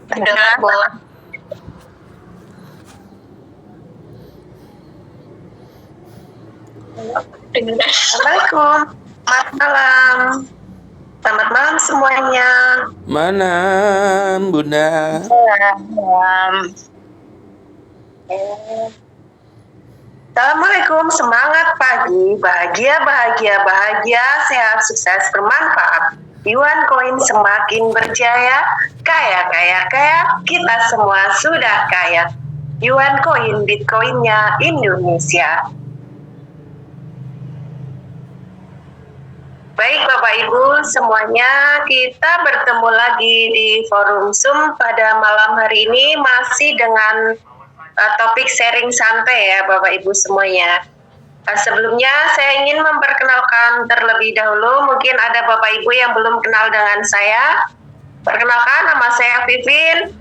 Dengar, Bu. Assalamualaikum. Selamat malam. Selamat malam semuanya. Mana, Bunda? Assalamualaikum. Semangat pagi. Bahagia, sehat, sukses, bermanfaat. Yuan koin semakin berjaya. Kaya. Kita semua sudah kaya. Yuan koin, Bitcoinnya Indonesia. Baik Bapak Ibu semuanya, kita bertemu lagi di forum Zoom pada malam hari ini masih dengan topik sharing santai ya Bapak Ibu semuanya. Sebelumnya saya ingin memperkenalkan terlebih dahulu, mungkin ada Bapak Ibu yang belum kenal dengan saya. Perkenalkan, nama saya Vivin,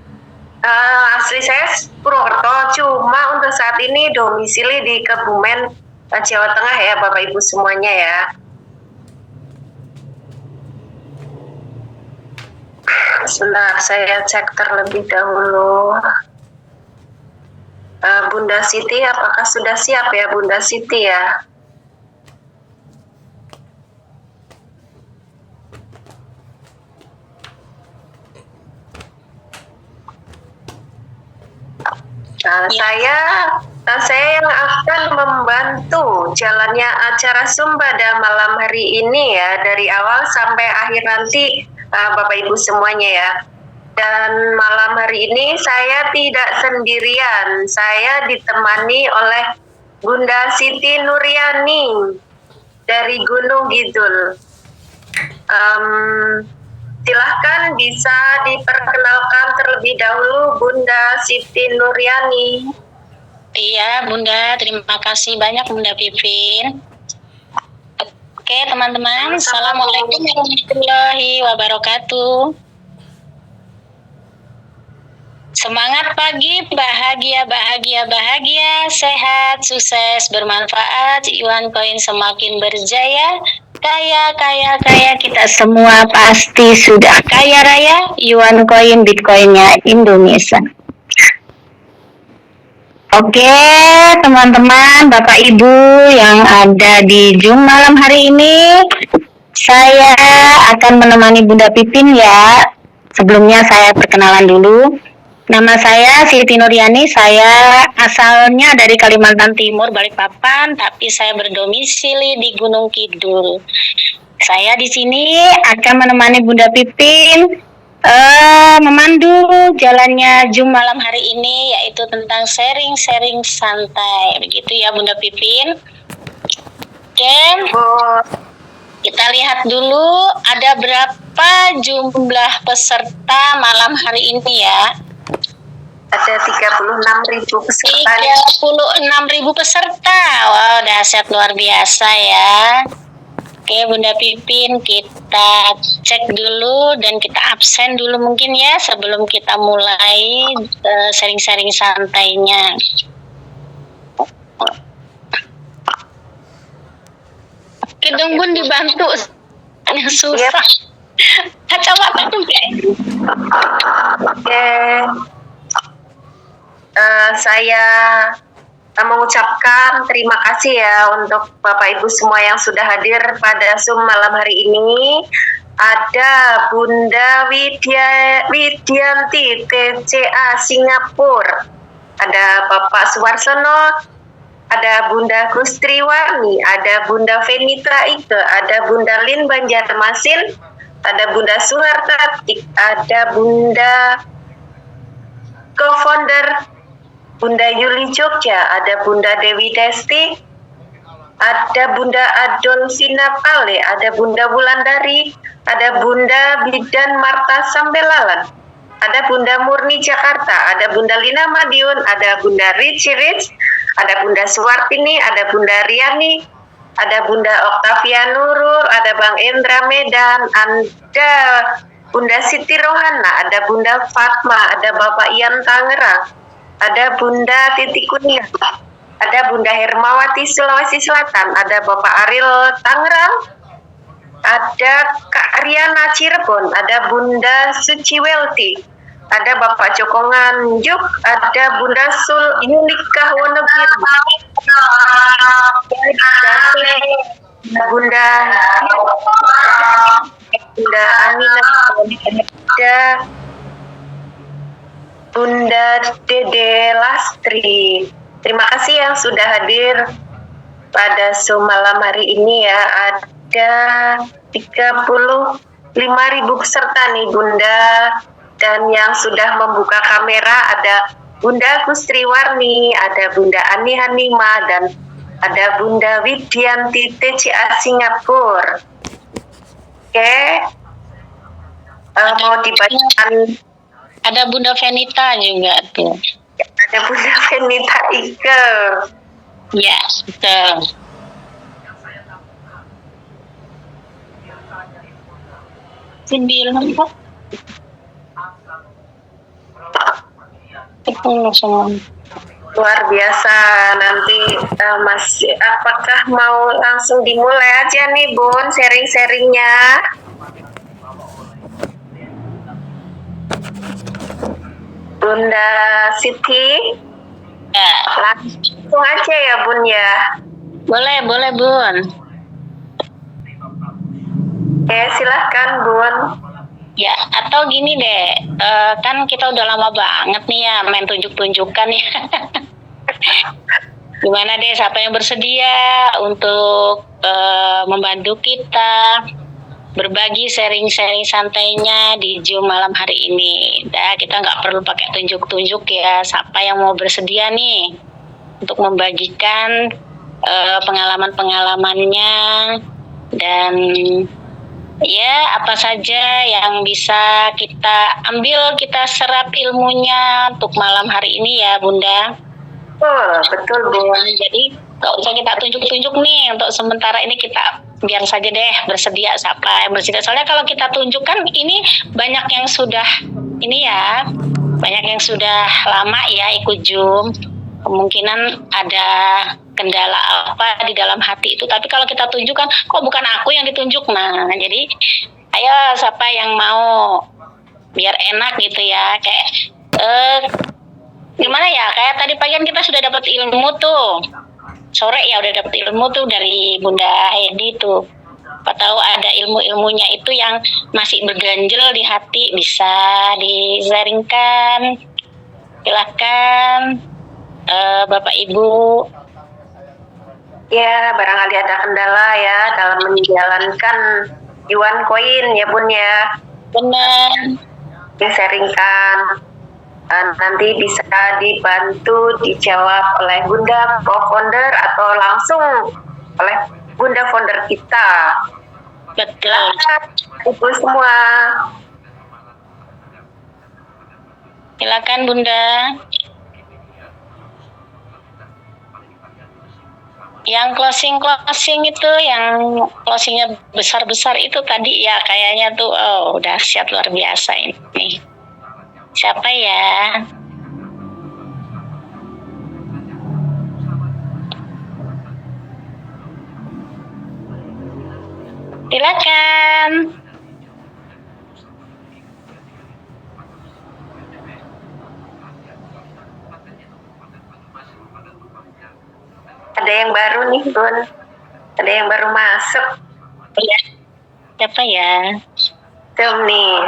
asli saya Purwokerto, cuma untuk saat ini domisili di Kebumen, Jawa Tengah ya Bapak Ibu semuanya ya. Sebentar, saya cek terlebih dahulu. Bunda Siti, apakah sudah siap ya Bunda Siti ya? Saya yang akan membantu jalannya acara Zoom pada malam hari ini ya, dari awal sampai akhir nanti Bapak Ibu semuanya ya. Dan malam hari ini saya tidak sendirian, saya ditemani oleh Bunda Siti Nuryani dari Gunung Kidul. Silahkan bisa diperkenalkan terlebih dahulu Bunda Siti Nuryani. Iya Bunda, terima kasih banyak Bunda Pipin. Oke teman-teman, Assalamualaikum warahmatullahi wabarakatuh. Semangat pagi, bahagia, sehat, sukses, bermanfaat, Yuan koin semakin berjaya, kaya, kita semua pasti sudah kaya raya, Yuan koin, Bitcoinnya Indonesia. Oke teman-teman, Bapak Ibu yang ada di Zoom malam hari ini, saya akan menemani Bunda Pipin ya. Sebelumnya saya perkenalan dulu. Nama saya Siti Nuryani, saya asalnya dari Kalimantan Timur, Balikpapan, tapi saya berdomisili di Gunung Kidul. Saya di sini akan menemani Bunda Pipin memandu jalannya Zoom malam hari ini, yaitu tentang sharing santai. Begitu ya Bunda Pipin. Oke. Kita lihat dulu ada berapa jumlah peserta malam hari ini ya. Ada 36.000 peserta. 36.000 peserta. Wow, dahsyat luar biasa ya. Oke Bunda Pipin, kita cek dulu dan kita absen dulu mungkin ya sebelum kita mulai sharing santainya. Oke dong Bun, dibantu. Susah. Kacamata juga. Oke. Saya mengucapkan terima kasih ya untuk Bapak Ibu semua yang sudah hadir pada Zoom malam hari ini. Ada Bunda Widyanti TCA Singapura, ada Bapak Suwarsono, ada Bunda Gustriwani, ada Bunda Venita Ike, ada Bunda Lin Banjarmasin, ada Bunda Suhartatik, ada Bunda co-founder Bunda Yuli Jogja, ada Bunda Dewi Desti, ada Bunda Adolfina Pale, ada Bunda Wulandari, ada Bunda Bidan Marta Sambelalan, ada Bunda Murni Jakarta, ada Bunda Lina Madiun, ada Bunda Rich, ada Bunda Suwartini, ada Bunda Riani, ada Bunda Oktavia Nurul, ada Bang Endra Medan, ada Bunda Siti Rohana, ada Bunda Fatma, ada Bapak Ian Tangerang, ada Bunda Titi Kunia, ada Bunda Hermawati Sulawesi Selatan, ada Bapak Ariel Tangerang, ada Kak Riana Cirebon, ada Bunda Suciwelti, ada Bapak Joko Nganjuk, ada Bunda Sul Yulikah Wonogiri, Bunda Bunda Aminah, ada Bunda Dede Lastri. Terima kasih yang sudah hadir pada Zoom malam hari ini ya. Ada 35.000 peserta nih Bunda. Dan yang sudah membuka kamera ada Bunda Gustriwarni, ada Bunda Ani Hanima, dan ada Bunda Widianti TCA Singapura. Oke. Mau dibacakan. Ada Bunda Venita juga tuh. Ada Bunda Venita Ike. Ya, betul. Sembilan kok. Betul semua. Luar biasa. Nanti masih apakah mau langsung dimulai aja nih Bun sharing-sharingnya? Bunda Siti, Ya, langsung aja ya Bun ya. boleh Bun. Oke, silahkan Bun. Ya, atau gini deh, kan kita udah lama banget nih ya main tunjuk-tunjukkan ya. Gimana deh, siapa yang bersedia untuk membantu kita berbagi sharing-sharing santainya di Zoom malam hari ini. Dah, kita nggak perlu pakai tunjuk-tunjuk ya. Siapa yang mau bersedia nih untuk membagikan pengalaman-pengalamannya dan ya apa saja yang bisa kita ambil, kita serap ilmunya untuk malam hari ini ya Bunda. Betul Bun. Jadi nggak usah kita tunjuk-tunjuk nih, untuk sementara ini kita biar saja deh bersedia siapa yang bersedia. Soalnya kalau kita tunjukkan ini banyak yang sudah ini ya, banyak yang sudah lama ya ikut Zoom. Kemungkinan ada kendala apa di dalam hati itu. Tapi kalau kita tunjukkan, kok bukan aku yang ditunjuk. Nah, jadi ayo siapa yang mau biar enak gitu ya. Kayak gimana ya? Kayak tadi pagi kan kita sudah dapat ilmu tuh. Sore ya udah dapat ilmu tuh dari Bunda Hedi tuh. Apa tahu ada ilmu-ilmunya itu yang masih berganjel di hati, bisa di-sharingkan. Silakan Bapak Ibu. Ya, barangkali ada kendala ya dalam menjalankan Yuan Koin ya Bun ya. Benar. Sharingkan. Nanti bisa dibantu dijawab oleh Bunda co-founder atau langsung oleh Bunda founder kita. Betul. Ibu semua. Silakan Bunda. Yang closing itu, yang closingnya besar-besar itu tadi ya kayaknya tuh, oh dahsyat luar biasa ini. Siapa ya? Silakan. Ada yang baru nih Bun. Ada yang baru masuk. Ya. Siapa ya? Tuh nih.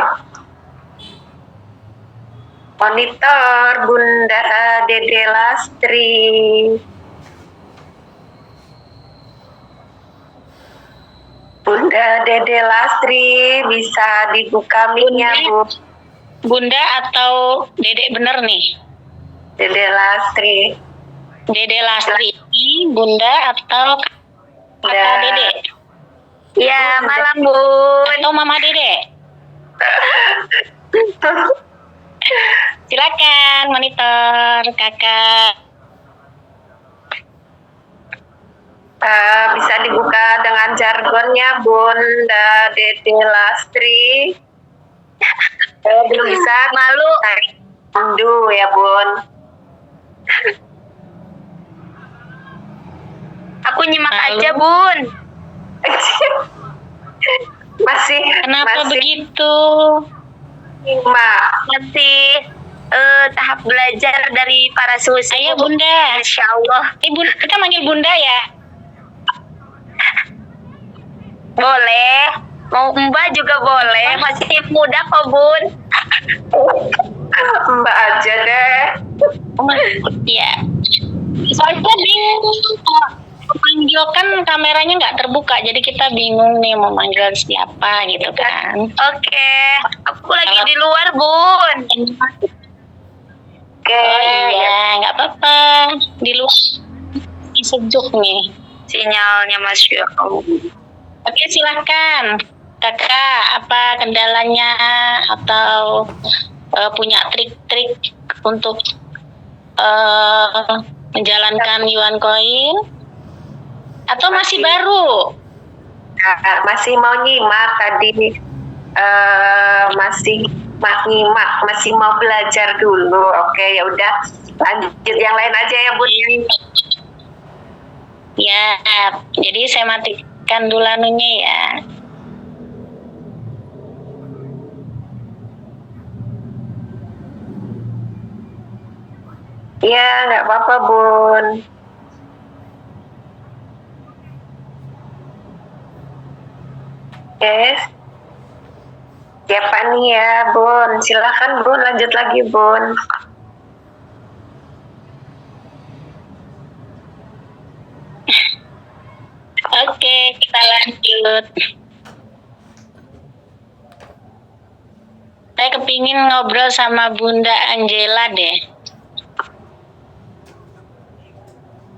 Monitor Bunda Dede Lastri. Bunda Dede Lastri bisa dibuka mic-nya Bu. Bunda atau Dedek bener nih? Dede Lastri. Dede Lastri ini Bunda atau Kakak Dede? Iya, malam Bun. Atau Mama Dede? Silakan monitor Kakak. Bisa dibuka dengan jargonnya Bunda Dede Lastri. Belum bisa malu. Aduh ya Bun. Aku nyimak aja Bun. masih Kenapa masih begitu? Mak. Masih tahap belajar dari para susu. Ayo Bunda. Insya Allah. Kita manggil Bunda ya. Boleh. Mau Mbak juga boleh. Masih muda kok Bun. Mbak aja deh. Iya. Soalnya bingung. Memanggil kan kameranya nggak terbuka, jadi kita bingung nih mau manggil siapa gitu kan. Oke. Aku lagi di luar Bun. Oke. Oh iya, nggak apa-apa. Di luar sejuk nih. Sinyalnya Masya Allah. Oke, silahkan. Kakak, apa kendalanya atau punya trik-trik untuk menjalankan Yuan Coin? Atau masih baru? Nah, masih mau nyimak tadi, masih nyimak, masih mau belajar dulu. Oke, ya udah lanjut yang lain aja ya Bun. Ya, jadi saya matikan dulu anunya ya. Iya, nggak apa-apa Bun. Yes. Siapa nih ya Bun? Silahkan Bun, lanjut lagi Bun. Oke, kita lanjut. Saya kepingin ngobrol sama Bunda Angela deh.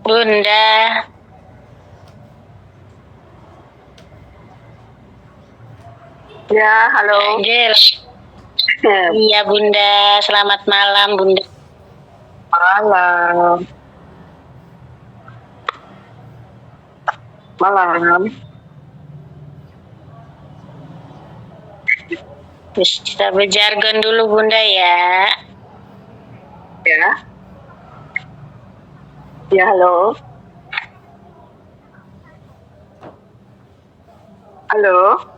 Bunda. Ya, halo. Angela. Iya Bunda, selamat malam Bunda. Malam. Malam. Bisa berjargon dulu Bunda ya. Ya. Ya, halo. Halo.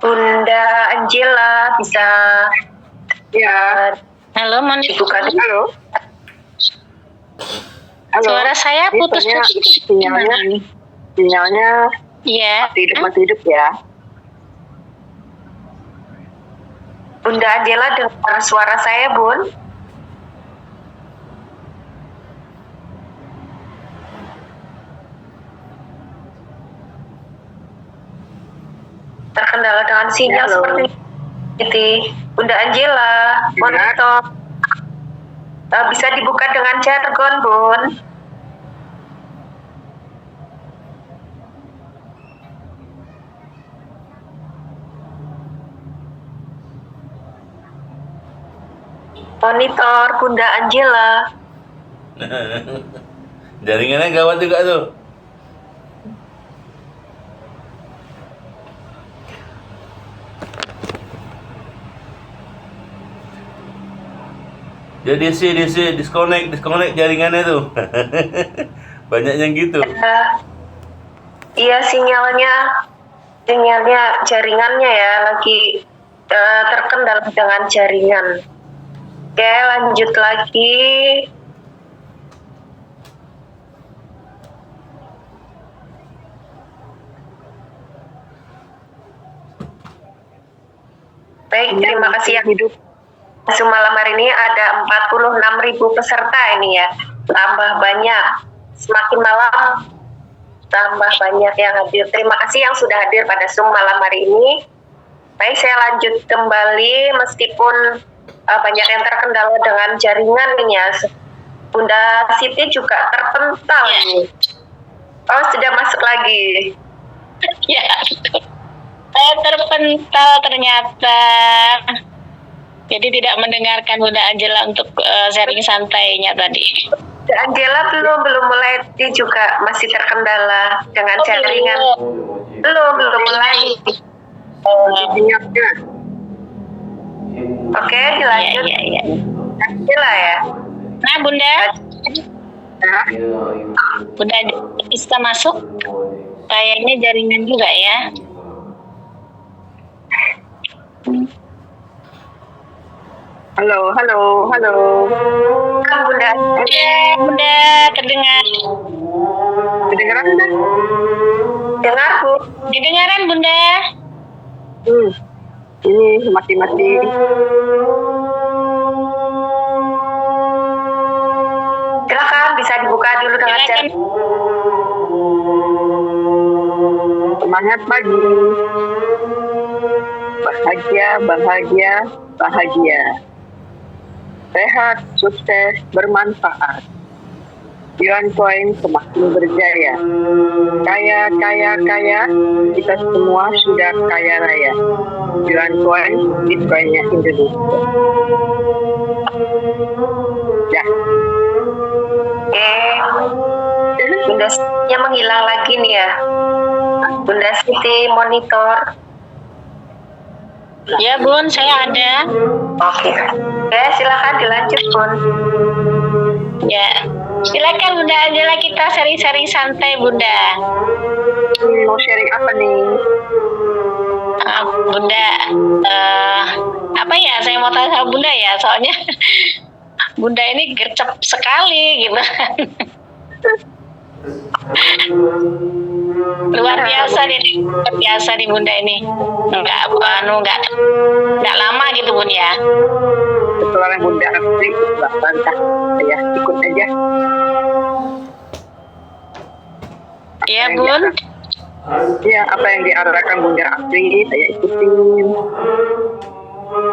Bunda Angela bisa ya Halo, mohon dibuka. Halo. Halo. suara saya putus. Sinyalnya Iya. mati hidup ya. Bunda Angela dengar suara saya, Bun? Terkendala dengan sinyal seperti itu. Bunda Angela, monitor. Bisa dibuka dengan jargon, Bun. Monitor Bunda Angela. Jaringannya gawat juga tuh. Ya DC disconnect jaringannya tuh. Banyak yang gitu. Iya sinyalnya jaringannya ya lagi terkendala dengan jaringan. Oke, lanjut lagi. Baik, terima kasih yang hidup. Malam hari ini ada 46.000 peserta ini ya. Tambah banyak. Semakin malam tambah banyak yang hadir. Terima kasih yang sudah hadir pada Zoom malam hari ini. Baik, saya lanjut kembali meskipun banyak yang terkendala dengan jaringan ini ya. Bunda Siti juga terpental nih. Oh, sudah masuk lagi. Ya, betul. Saya terpental ternyata. Jadi tidak mendengarkan Bunda Angela untuk sharing santainya tadi. Angela belum mulai, dia juga masih terkendala dengan jaringan. Belum mulai. Oke, dilanjut. Iya. Angela ya. Nah, Bunda. Bunda bisa masuk? Kayaknya jaringan juga ya. Halo, halo, halo. Kan Bunda. Bunda kedengar. Kedengeran Bunda? Dengarku. Kedengaran Bunda. Ini mati-mati. Silakan bisa dibuka dulu dengan Silakan. semangat pagi. Bahagia, bahagia, bahagia. Sehat, sukses, bermanfaat. Yuan Coin semakin berjaya. Kaya, kaya, kaya. Kita semua sudah kaya raya. Yuan Coin, Bitcoinnya Indonesia. Ya. Bunda Siti menghilang lagi nih ya. Bunda Siti monitor. Ya Bun, saya ada. Oke. Ya, silakan dilanjut, Bun. Ya, silakan Bunda Angela, kita sharing-sharing santai Bunda. Mau sharing apa nih? Bunda, apa ya? Saya mau tanya sama Bunda ya, soalnya Bunda ini gercep sekali gitu. Luar biasa nih Bunda ini. Enggak lama gitu Bun ya. Setelah Bunda aktif, bantah saya ikut aja. Iya Bun. Ya, apa yang diarahkan Bunda aktif, saya ikutin.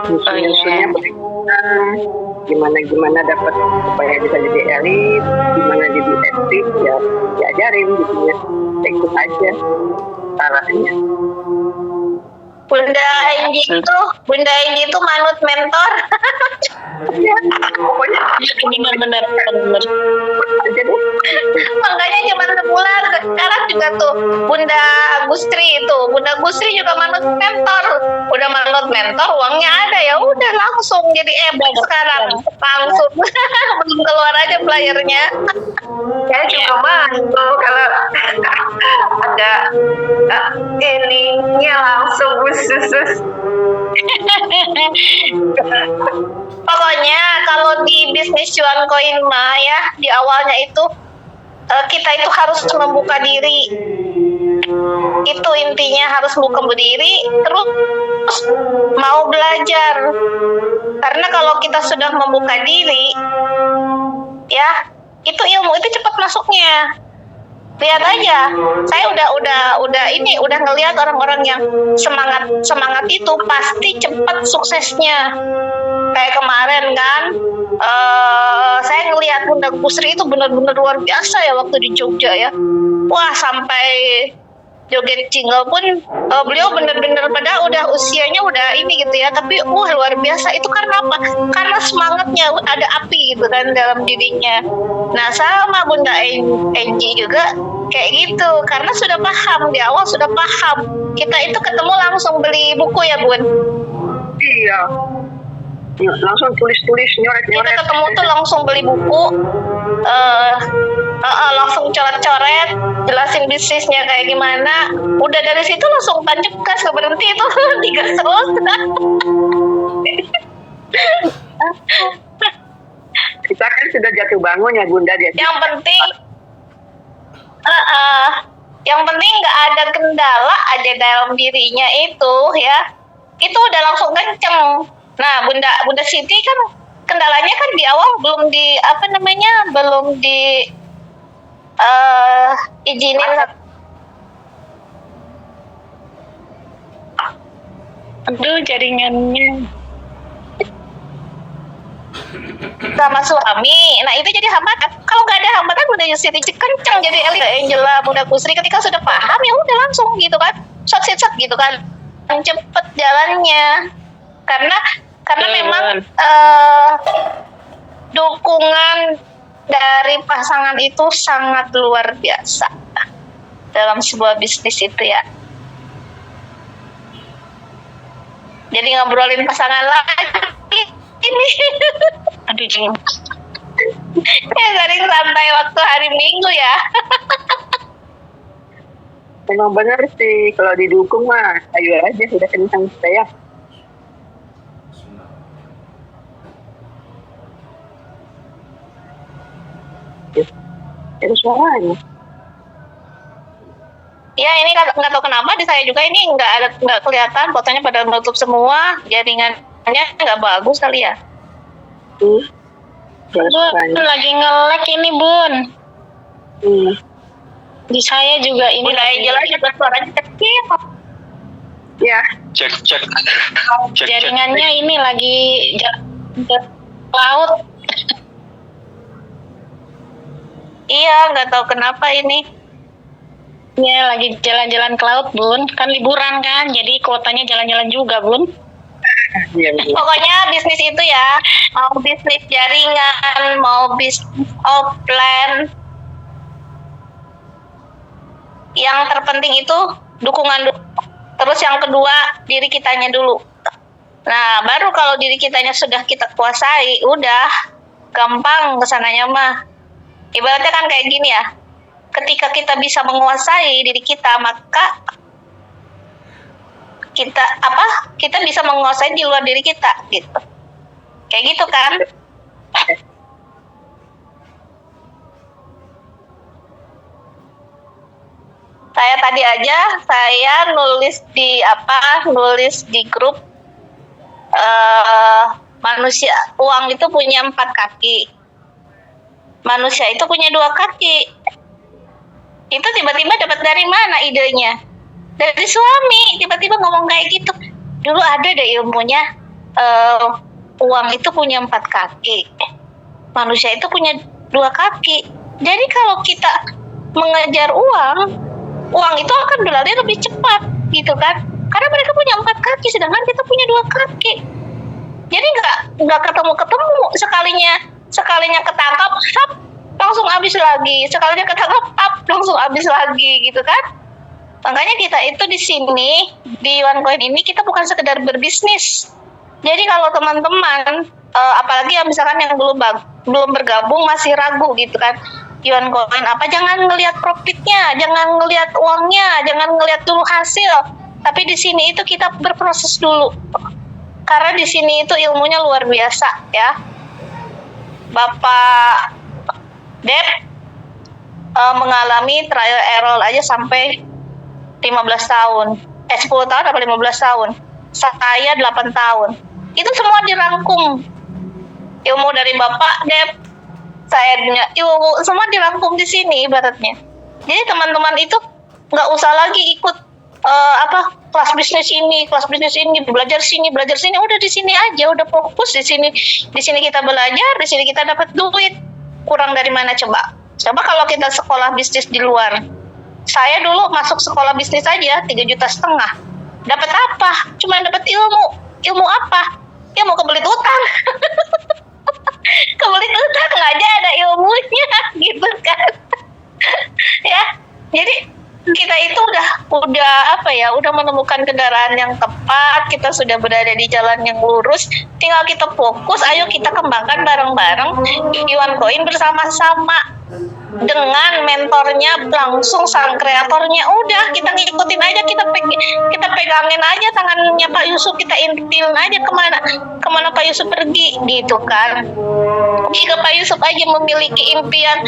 Musuhnya bagaimana, gimana dapat supaya bisa jadi elit, gimana jadi aktif, ya diajarin gitu ya. Saya ikut aja arahnya. Bunda Enji itu manut mentor. Ya, pokoknya Bener. aja deh. Makanya cuma sebulan. Sekarang juga tuh Bunda Gustri juga manut mentor. Udah manut mentor, uangnya ada ya udah langsung jadi sekarang. Langsung belum keluar aja playernya. Saya juga mantu kalau ada ininya langsung khusus. Pokoknya kalau di bisnis cuan koin mah ya di awalnya itu kita itu harus membuka diri. Itu intinya harus membuka diri terus mau belajar. Karena kalau kita sudah membuka diri ya itu ilmu itu cepat masuknya. Lihat aja, saya udah ngelihat orang-orang yang semangat itu pasti cepat suksesnya. Kayak kemarin kan, saya ngelihat Bunda Gusri itu benar-benar luar biasa ya waktu di Jogja ya. Wah sampai joget jingle pun beliau benar-benar pada udah usianya udah ini gitu ya, tapi luar biasa. Itu karena apa? Karena semangatnya ada api gitu kan dalam dirinya. Nah sama Bunda Enji juga kayak gitu, karena sudah paham di awal, sudah paham. Kita itu ketemu langsung beli buku ya Bun. Iya. Langsung tulis-tulis nyoret-nyoret. Kita ketemu tuh langsung beli buku, langsung coret-coret, jelasin bisnisnya kayak gimana. Udah dari situ langsung tancap gas, gak berhenti itu 3 terus. Kita kan sudah jatuh bangun ya Bunda dia. Yang penting nggak ada kendala aja dalam dirinya itu ya. Itu udah langsung kenceng. Nah, Bunda Siti kan kendalanya kan di awal belum di izinin. Aduh, jaringannya sama suami. Nah, itu jadi hambatan. Kalau nggak ada hambatan, Bunda Siti kenceng jadi elit. Angela, Bunda Gusri ketika sudah paham ya udah langsung gitu kan. Set gitu kan. Cepet jalannya. Karena memang dukungan dari pasangan itu sangat luar biasa dalam sebuah bisnis itu ya. Jadi ngobrolin pasangan lagi ini. Aduh jing. Ya sering santai waktu hari Minggu ya. Memang benar sih, kalau didukung mah ayo aja, sudah kencang saya. Ada suaranya. Ya ini nggak tahu kenapa di saya juga ini nggak kelihatan, fotonya pada menutup semua, jaringannya nggak bagus kali ya. Bun, lagi nge-lag ini Bun. Di saya juga ini Udah lagi jelas juga suaranya kecil. Ya, Cek. jaringannya ini lagi ke laut. Iya, nggak tahu kenapa ini. Ya lagi jalan-jalan ke laut Bun. Kan liburan kan, jadi kuotanya jalan-jalan juga Bun. iya betul. Pokoknya bisnis itu ya, mau bisnis jaringan, mau bisnis offline, yang terpenting itu dukungan dulu. Terus yang kedua, diri kitanya dulu. Nah, baru kalau diri kitanya sudah kita kuasai, udah gampang kesananya mah. Ibaratnya kan kayak gini ya, ketika kita bisa menguasai diri kita, maka kita bisa menguasai di luar diri kita gitu. Kayak gitu kan? Saya tadi aja nulis di grup manusia, uang itu punya 4 kaki. Manusia itu punya 2 kaki. Itu tiba-tiba dapat dari mana idenya? Dari suami, tiba-tiba ngomong kayak gitu. Dulu ada deh ilmunya, uang itu punya 4 kaki. Manusia itu punya 2 kaki. Jadi kalau kita mengejar uang itu akan berlari lebih cepat, gitu kan? Karena mereka punya 4 kaki, sedangkan kita punya 2 kaki. Jadi nggak ketemu, sekalinya ketangkap, hap, langsung habis lagi. Sekalinya ketangkap, hap, langsung habis lagi, gitu kan? Makanya kita itu di sini di OneCoin ini kita bukan sekedar berbisnis. Jadi kalau teman-teman, apalagi yang misalkan yang belum bergabung masih ragu gitu kan, di OneCoin apa, jangan ngelihat profitnya, jangan ngelihat uangnya, jangan ngelihat dulu hasil. Tapi di sini itu kita berproses dulu. Karena di sini itu ilmunya luar biasa ya. Bapak Dep mengalami trial error aja sampai 15 tahun. 10 tahun atau 15 tahun. Saya 8 tahun. Itu semua dirangkum. Ilmu dari Bapak Dep, saya punya ilmu, semua dirangkum di sini ibaratnya. Jadi teman-teman itu nggak usah lagi ikut kelas bisnis ini, belajar sini, udah di sini aja, udah fokus di sini. Di sini kita belajar, di sini kita dapat duit. Kurang dari mana coba? Coba kalau kita sekolah bisnis di luar. Saya dulu masuk sekolah bisnis aja 3,5 juta. Dapat apa? Cuma dapat ilmu. Ilmu apa? Ilmu kebelit utang. Kebelit utang aja ada ilmunya gitu kan. Ya. Jadi kita itu udah menemukan kendaraan yang tepat, kita sudah berada di jalan yang lurus, tinggal kita fokus, ayo kita kembangkan bareng-bareng di OneCoin bersama-sama dengan mentornya langsung, sang kreatornya. Udah kita ngikutin aja, kita pegangin aja tangannya Pak Yusuf, kita intilin aja kemana Pak Yusuf pergi gitu kan. Jika Pak Yusuf aja memiliki impian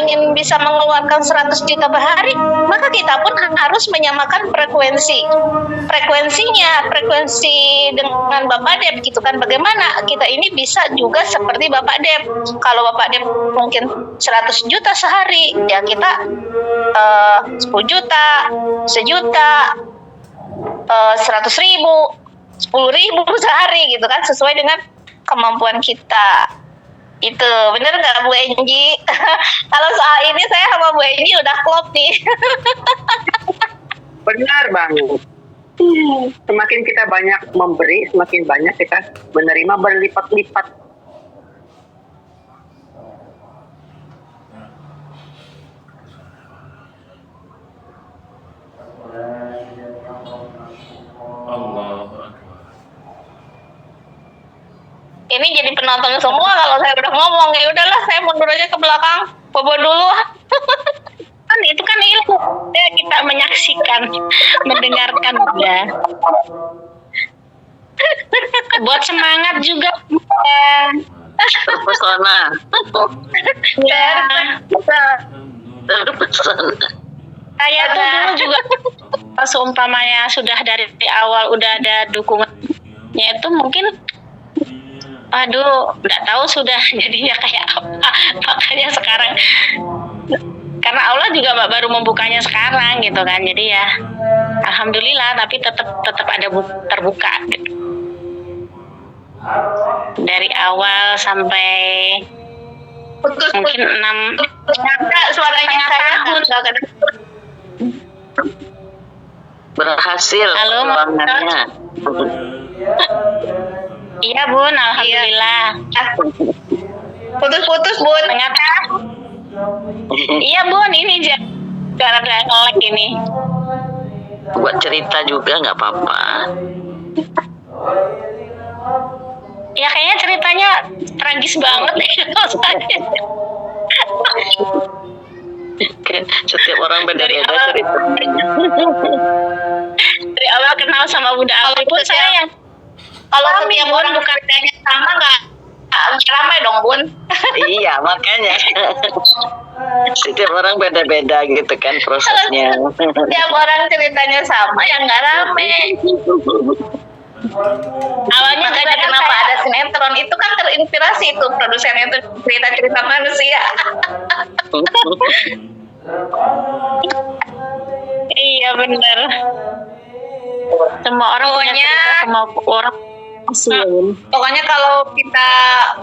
ingin bisa mengeluarkan 100 juta per hari, maka kita pun harus menyamakan frekuensi dengan Bapak Dep gitu kan. Bagaimana kita ini bisa juga seperti Bapak Dep. Kalau Bapak Dep mungkin 100 juta sehari, ya kita 10 juta, 1 juta, 100 ribu, 10 ribu sehari gitu kan, sesuai dengan kemampuan kita. Itu bener nggak Bu Enji? Kalau soal ini saya sama Bu Enji udah klop nih. Benar banget. Semakin kita banyak memberi, semakin banyak kita menerima berlipat-lipat. Allah. Ini jadi penonton semua kalau saya udah ngomong. Ya udahlah, saya mundur aja ke belakang, bobo dulu. Kan itu kan ilmu ya, kita menyaksikan, mendengarkan ya. Buat semangat juga. terpesona. Ya. Terpesona. Saya tuh dulu juga seumpamanya sudah dari awal udah ada dukungannya itu mungkin aduh nggak tahu sudah jadinya kayak apa. Makanya sekarang karena Allah juga baru membukanya sekarang gitu kan, jadi ya alhamdulillah, tapi tetap ada terbuka gitu. Dari awal sampai mungkin 6 suaranya saya tahun. Berhasil Halo, perjuangannya. Iya Bun, alhamdulillah. putus-putus Bun. Ternyata iya Bun, ini gara-gara nge-lag ini. Buat cerita juga nggak apa-apa. Ya kayaknya ceritanya tragis banget deh. Setiap orang beda-beda ceritanya. Dari awal kenal sama Bunda Awi pun saya Kalau Kami, setiap Bun, orang ceritanya sama nggak ramai dong Bun. Iya, makanya. Setiap orang beda-beda gitu kan prosesnya. Setiap orang ceritanya sama ya nggak rame. awalnya Makanya gara-gara kenapa saya ada sinetron itu kan terinspirasi itu produsennya itu cerita-cerita manusia. iya bener. Semua orang punya Pokoknya- cerita, semua orang sih. Pokoknya kalau kita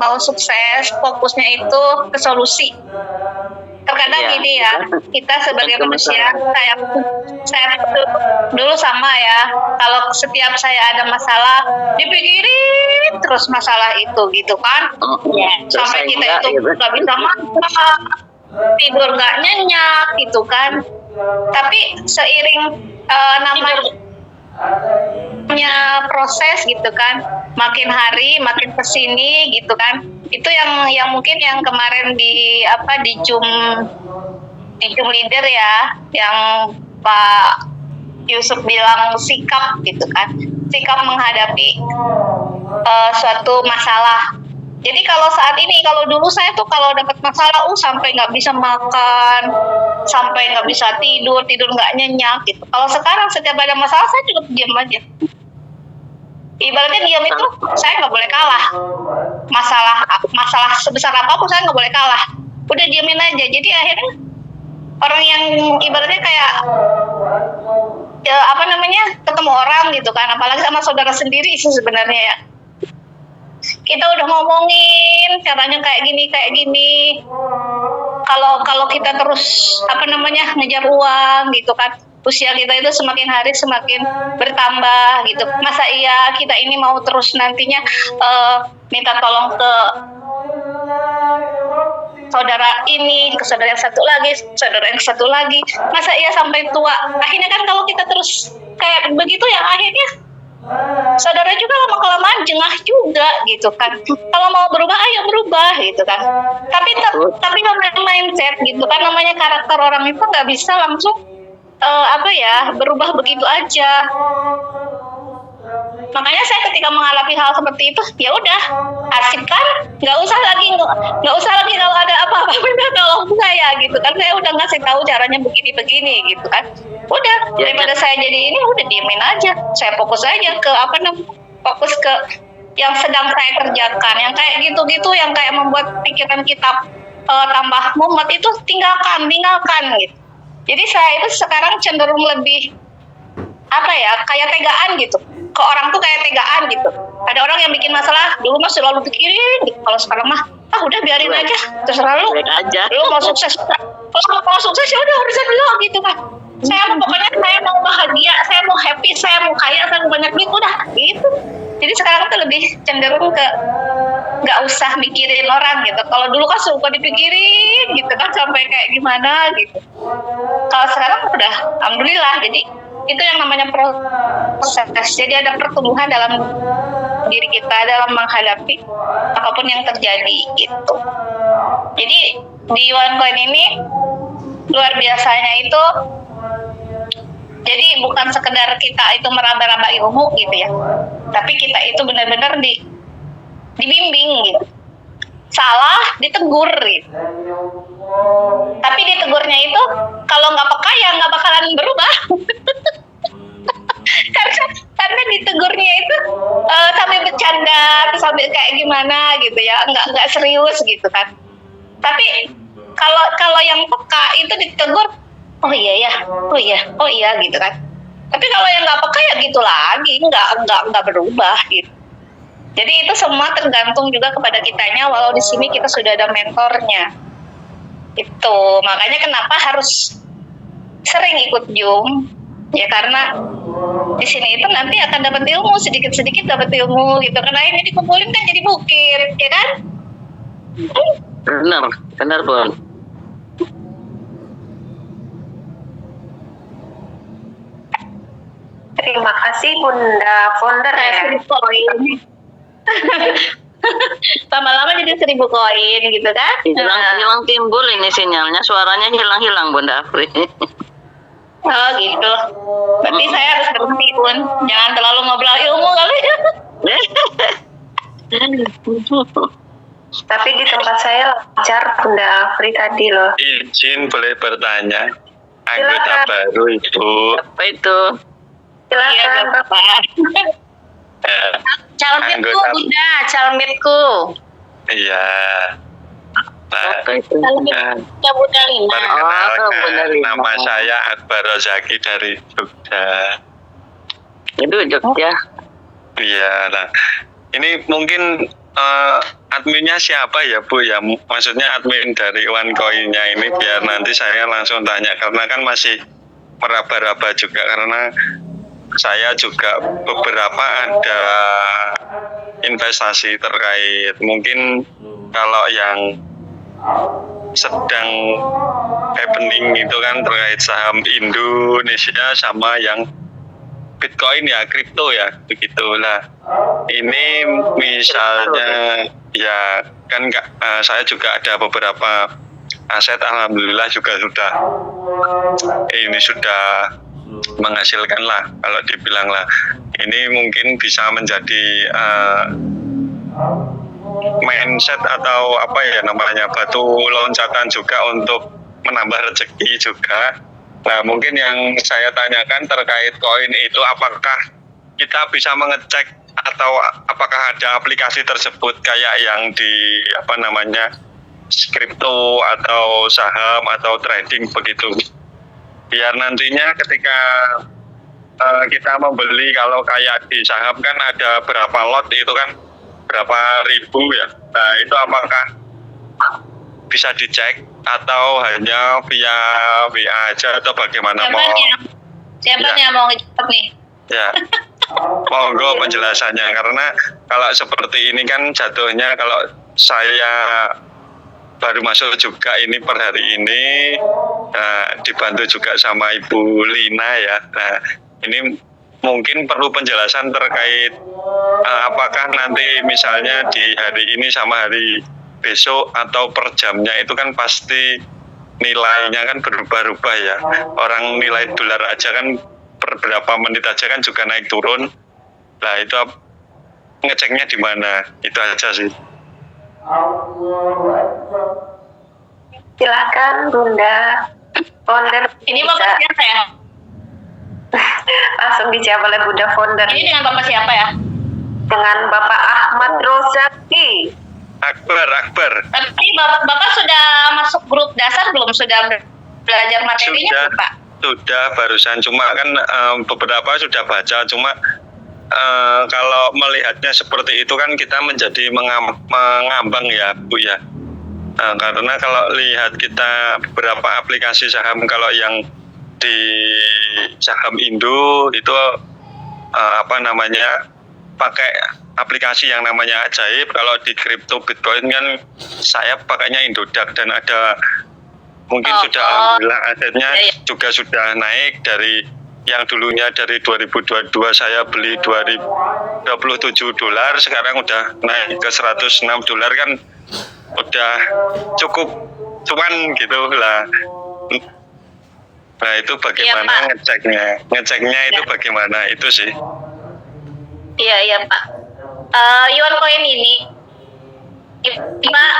mau sukses, fokusnya itu ke solusi. Terkadang Iya. gini ya, kita sebagai Itu manusia, masalah. saya dulu sama ya. Kalau setiap saya ada masalah, dipikirin terus masalah itu gitu kan. Sampai kita itu nggak bisa makan, tidur nggak nyenyak gitu kan. Tapi seiring namanya proses gitu kan, makin hari makin kesini gitu kan, itu yang mungkin yang kemarin di Zoom leader ya, yang Pak Yusuf bilang sikap gitu kan, sikap menghadapi suatu masalah. Jadi kalau saat ini, kalau dulu saya tuh kalau dapat masalah, sampai nggak bisa makan, sampai nggak bisa tidur nggak nyenyak gitu. Kalau sekarang setiap ada masalah, saya cukup diam aja. Ibaratnya diam itu saya nggak boleh kalah. Masalah sebesar apapun saya nggak boleh kalah. Udah diamin aja. Jadi akhirnya orang yang ibaratnya kayak ketemu orang gitu kan, apalagi sama saudara sendiri sih sebenarnya ya. Kita udah ngomongin caranya kayak gini. Kalau kita terus ngejar uang gitu kan, usia kita itu semakin hari semakin bertambah gitu. Masa iya kita ini mau terus nantinya minta tolong ke saudara ini, ke saudara yang satu lagi, masa iya sampai tua? Akhirnya kan kalau kita terus kayak begitu ya, akhirnya saudara juga lama-kelamaan jengah juga gitu kan. Kalau mau berubah, ayo berubah gitu kan. Tapi namanya mindset gitu kan, namanya karakter orang itu nggak bisa langsung berubah begitu aja. Makanya saya ketika menghadapi hal seperti itu, ya udah, asik kan, nggak usah lagi kalau ada apa-apa minta tolong saya gitu kan. Saya udah ngasih tahu caranya begini gitu kan. Udah, daripada saya jadi ini, udah diemin aja. Saya fokus aja ke fokus ke yang sedang saya kerjakan, yang kayak gitu-gitu, yang kayak membuat pikiran kita tambah mumet itu tinggalkan gitu. Jadi saya itu sekarang cenderung lebih kayak tegaan gitu. Ke orang tuh kayak tegaan gitu. Ada orang yang bikin masalah, dulu mah selalu pikirin gitu. Kalau sekarang mah, udah biarin aja, terserah lu. Lu mau sukses, kalau mau sukses ya udah urusan lu gitu kan. Pokoknya saya mau bahagia, saya mau happy, saya mau kaya, saya mau banyak duit, udah gitu. Jadi sekarang tuh lebih cenderung ke nggak usah mikirin orang gitu. Kalau dulu kan suka dipikirin gitu kan, sampai kayak gimana gitu. Kalau sekarang udah alhamdulillah, jadi itu yang namanya proses. Jadi ada pertumbuhan dalam diri kita dalam menghadapi apapun yang terjadi gitu. Jadi di OneCoin ini luar biasanya itu, jadi bukan sekedar kita itu meraba-raba ilmu gitu ya, tapi kita itu benar-benar dibimbing gitu. salah ditegur gitu. Tapi ditegurnya itu kalau nggak peka ya nggak bakalan berubah. karena ditegurnya itu sambil bercanda terus sambil kayak gimana gitu ya, nggak serius gitu kan. Tapi kalau yang peka itu ditegur, oh iya ya, oh iya gitu kan. Tapi kalau yang nggak peka ya gitu lagi, nggak berubah gitu. Jadi itu semua tergantung juga kepada kitanya. Walau di sini kita sudah ada mentornya, itu makanya kenapa harus sering ikut Zoom ya, karena di sini itu nanti akan dapat ilmu, sedikit-sedikit dapat ilmu gitu. Karena ini dikumpulin kan jadi bukit, ya kan? Benar Bun. Terima kasih Bunda Founder ya. 1.000 koin. Lama-lama jadi 1.000 koin gitu kan? Hilang timbul ini sinyalnya, suaranya hilang Bunda Afri. Oh gitu. Berarti saya harus berhenti Bun. Jangan terlalu ngobrol ilmu kali ya. Tapi di tempat saya lancar Bunda Afri tadi loh. Izin boleh bertanya, anggota Silakan. baru Ibu. Apa itu? Silakan Iya, Bapak. Bapak. Calmitku, Calmitku, Bunda, calmitku. Iya. Nah, Apa itu? Ya Bunda Lina. Bunda perkenalkan, Lina. nama saya Akbar Rozaki dari Jogja. Itu Jogja. Iya, nah ini mungkin adminnya siapa ya Bu ya? Maksudnya admin dari OneCoin-nya ini biar nanti saya langsung tanya, karena kan masih meraba-raba juga, karena saya juga beberapa ada investasi terkait, mungkin kalau yang sedang happening itu kan terkait saham Indonesia sama yang Bitcoin ya, kripto ya, begitulah. Ini misalnya ya kan saya juga ada beberapa aset, alhamdulillah juga sudah menghasilkan lah, kalau dibilang lah. Ini mungkin bisa menjadi mindset atau apa ya namanya, batu loncatan juga untuk menambah rezeki juga. Nah, mungkin yang saya tanyakan terkait koin itu, apakah kita bisa mengecek atau apakah ada aplikasi tersebut kayak yang di apa namanya kripto atau saham atau trading begitu, biar nantinya ketika kita membeli, kalau kayak di saham kan ada berapa lot itu kan berapa ribu ya, nah itu apakah bisa dicek atau hanya via WA aja atau bagaimana? Siapa yang mau ngejawab nih? Ya, monggo penjelasannya, karena kalau seperti ini kan jatuhnya kalau saya baru masuk juga ini per hari ini, dibantu juga sama Ibu Lina ya. Nah, ini mungkin perlu penjelasan terkait apakah nanti misalnya di hari ini sama hari besok atau per jamnya itu kan pasti nilainya kan berubah-ubah ya. Orang nilai dolar aja kan per berapa menit aja kan juga naik turun. Nah, itu ngeceknya di mana? Itu aja sih. Silakan Bunda Founder. Ini Bapak siapa ya? Langsung dijawab oleh Bunda Founder. Ini dengan Bapak siapa ya? Dengan Bapak Ahmad Rozaki. Akbar. Tapi Bapak sudah masuk grup dasar belum? Sudah belajar materinya belum, Pak? Sudah, barusan. Cuma kan beberapa sudah baca, cuma kalau melihatnya seperti itu kan kita menjadi mengambang ya Bu ya. Karena kalau lihat kita beberapa aplikasi saham, kalau yang di saham Indo itu pakai aplikasi yang namanya Ajaib. Kalau di kripto Bitcoin kan saya pakainya Indodax, dan ada mungkin sudah alhamdulillah asetnya juga sudah naik dari yang dulunya dari 2022 saya beli $27, sekarang udah naik ke $106 kan, udah cukup cuan gitu lah. Nah, itu bagaimana ngeceknya itu bagaimana itu sih. Iya Pak. Yuan Coin Pak,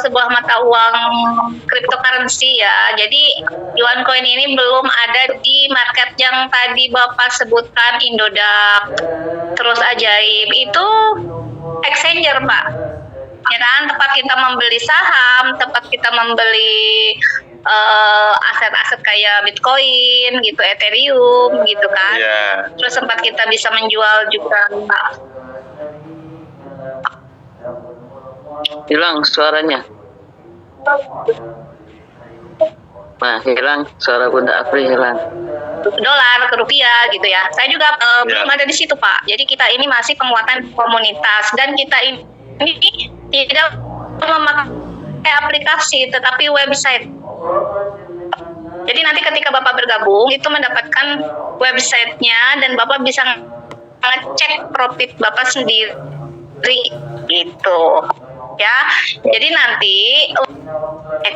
sebuah mata uang cryptocurrency ya. Jadi Yuan Coin ini belum ada di market yang tadi Bapak sebutkan, Indodax, terus Ajaib. Itu exchanger, Pak. Ya kan, tempat kita membeli saham, tempat kita membeli aset-aset kayak Bitcoin gitu, Ethereum gitu kan. Iya. Terus tempat kita bisa menjual juga, Pak. Hilang suaranya. Nah, hilang suara Bunda Apri hilang. Dolar ke rupiah gitu ya. Saya juga belum ada di situ, Pak. Jadi kita ini masih penguatan komunitas dan kita ini tidak memakai aplikasi tetapi website. Jadi nanti ketika Bapak bergabung itu mendapatkan websitenya dan Bapak bisa ngecek profit Bapak sendiri gitu. Ya. Jadi nanti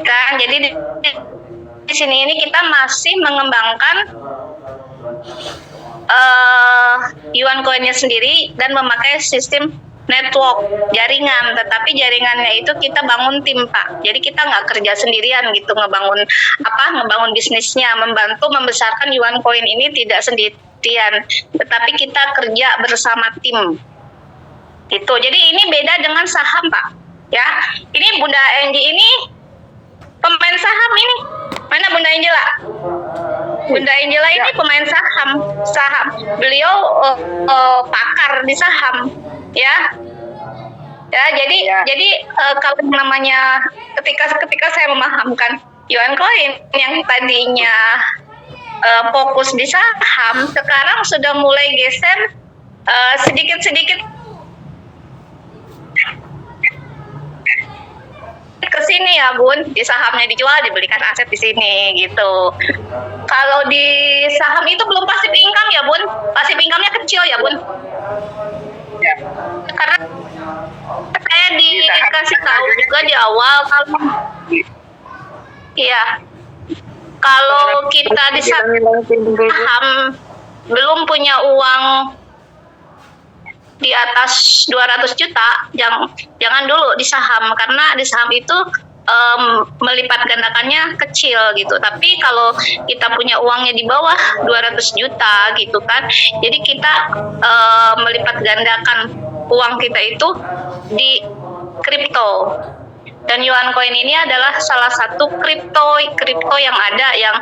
kan jadi di sini ini kita masih mengembangkan Yuan Coin-nya sendiri dan memakai sistem network jaringan, tetapi jaringannya itu kita bangun tim, Pak. Jadi kita nggak kerja sendirian gitu ngebangun bisnisnya, membantu membesarkan Yuan Coin ini tidak sendirian, tetapi kita kerja bersama tim. Gitu. Jadi ini beda dengan saham, Pak. Ya, ini Bunda Anggi ini pemain saham ini. Mana Bunda Angela? Bunda Angela ini pemain saham. Beliau pakar di saham, ya. Ya, jadi kalau namanya ketika saya memahamkan Yuan Coin yang tadinya fokus di saham, sekarang sudah mulai geser sedikit-sedikit ke sini ya Bun, di sahamnya dijual, dibelikan aset di sini gitu. Kalau di saham itu belum pasif income ya Bun, pasif income-nya kecil ya Bun. Ya. Karena saya dikasih tahu juga di awal kalau kita di saham belum punya uang di atas 200 juta, jangan dulu di saham, karena di saham itu melipat gandakannya kecil gitu. Tapi kalau kita punya uangnya di bawah 200 juta gitu kan, jadi kita melipat gandakan uang kita itu di kripto. Dan Yuan Coin ini adalah salah satu kripto yang ada yang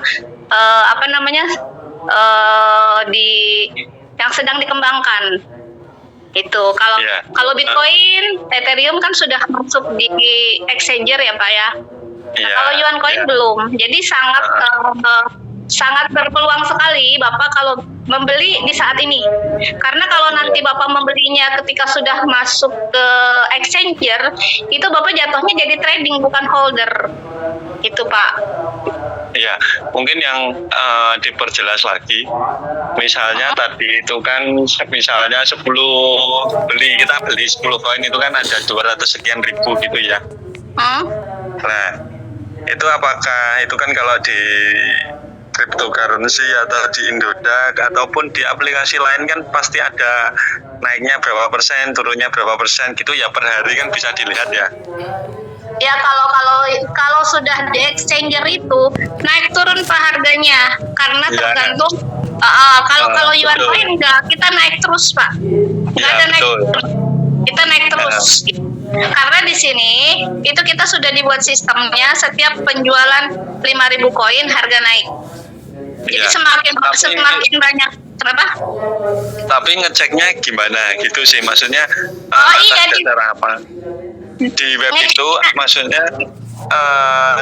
yang sedang dikembangkan. Itu kalau Bitcoin, Ethereum kan sudah masuk di exchanger ya Pak ya. Kalau Yuan Coin belum. Jadi sangat berpeluang sekali Bapak kalau membeli di saat ini. Karena kalau nanti Bapak membelinya ketika sudah masuk ke exchanger, itu Bapak jatuhnya jadi trading bukan holder. Itu Pak. Iya, mungkin yang diperjelas lagi, misalnya tadi itu kan misalnya kita beli 10 koin itu kan ada 200 sekian ribu gitu ya. Nah, itu apakah itu kan kalau di cryptocurrency atau di Indodax ataupun di aplikasi lain kan pasti ada naiknya berapa persen, turunnya berapa persen gitu ya, per hari kan bisa dilihat ya. Ya kalau sudah di exchanger itu naik turun Pak harganya, karena tergantung kalau Yuan Coin enggak, kita naik terus Pak, nggak ada naik turun, kita naik terus. Karena di sini itu kita sudah dibuat sistemnya, setiap penjualan 5.000 koin harga naik. Jadi semakin banyak. Kenapa? Tapi ngeceknya gimana gitu sih, maksudnya cara apa? Di web itu maksudnya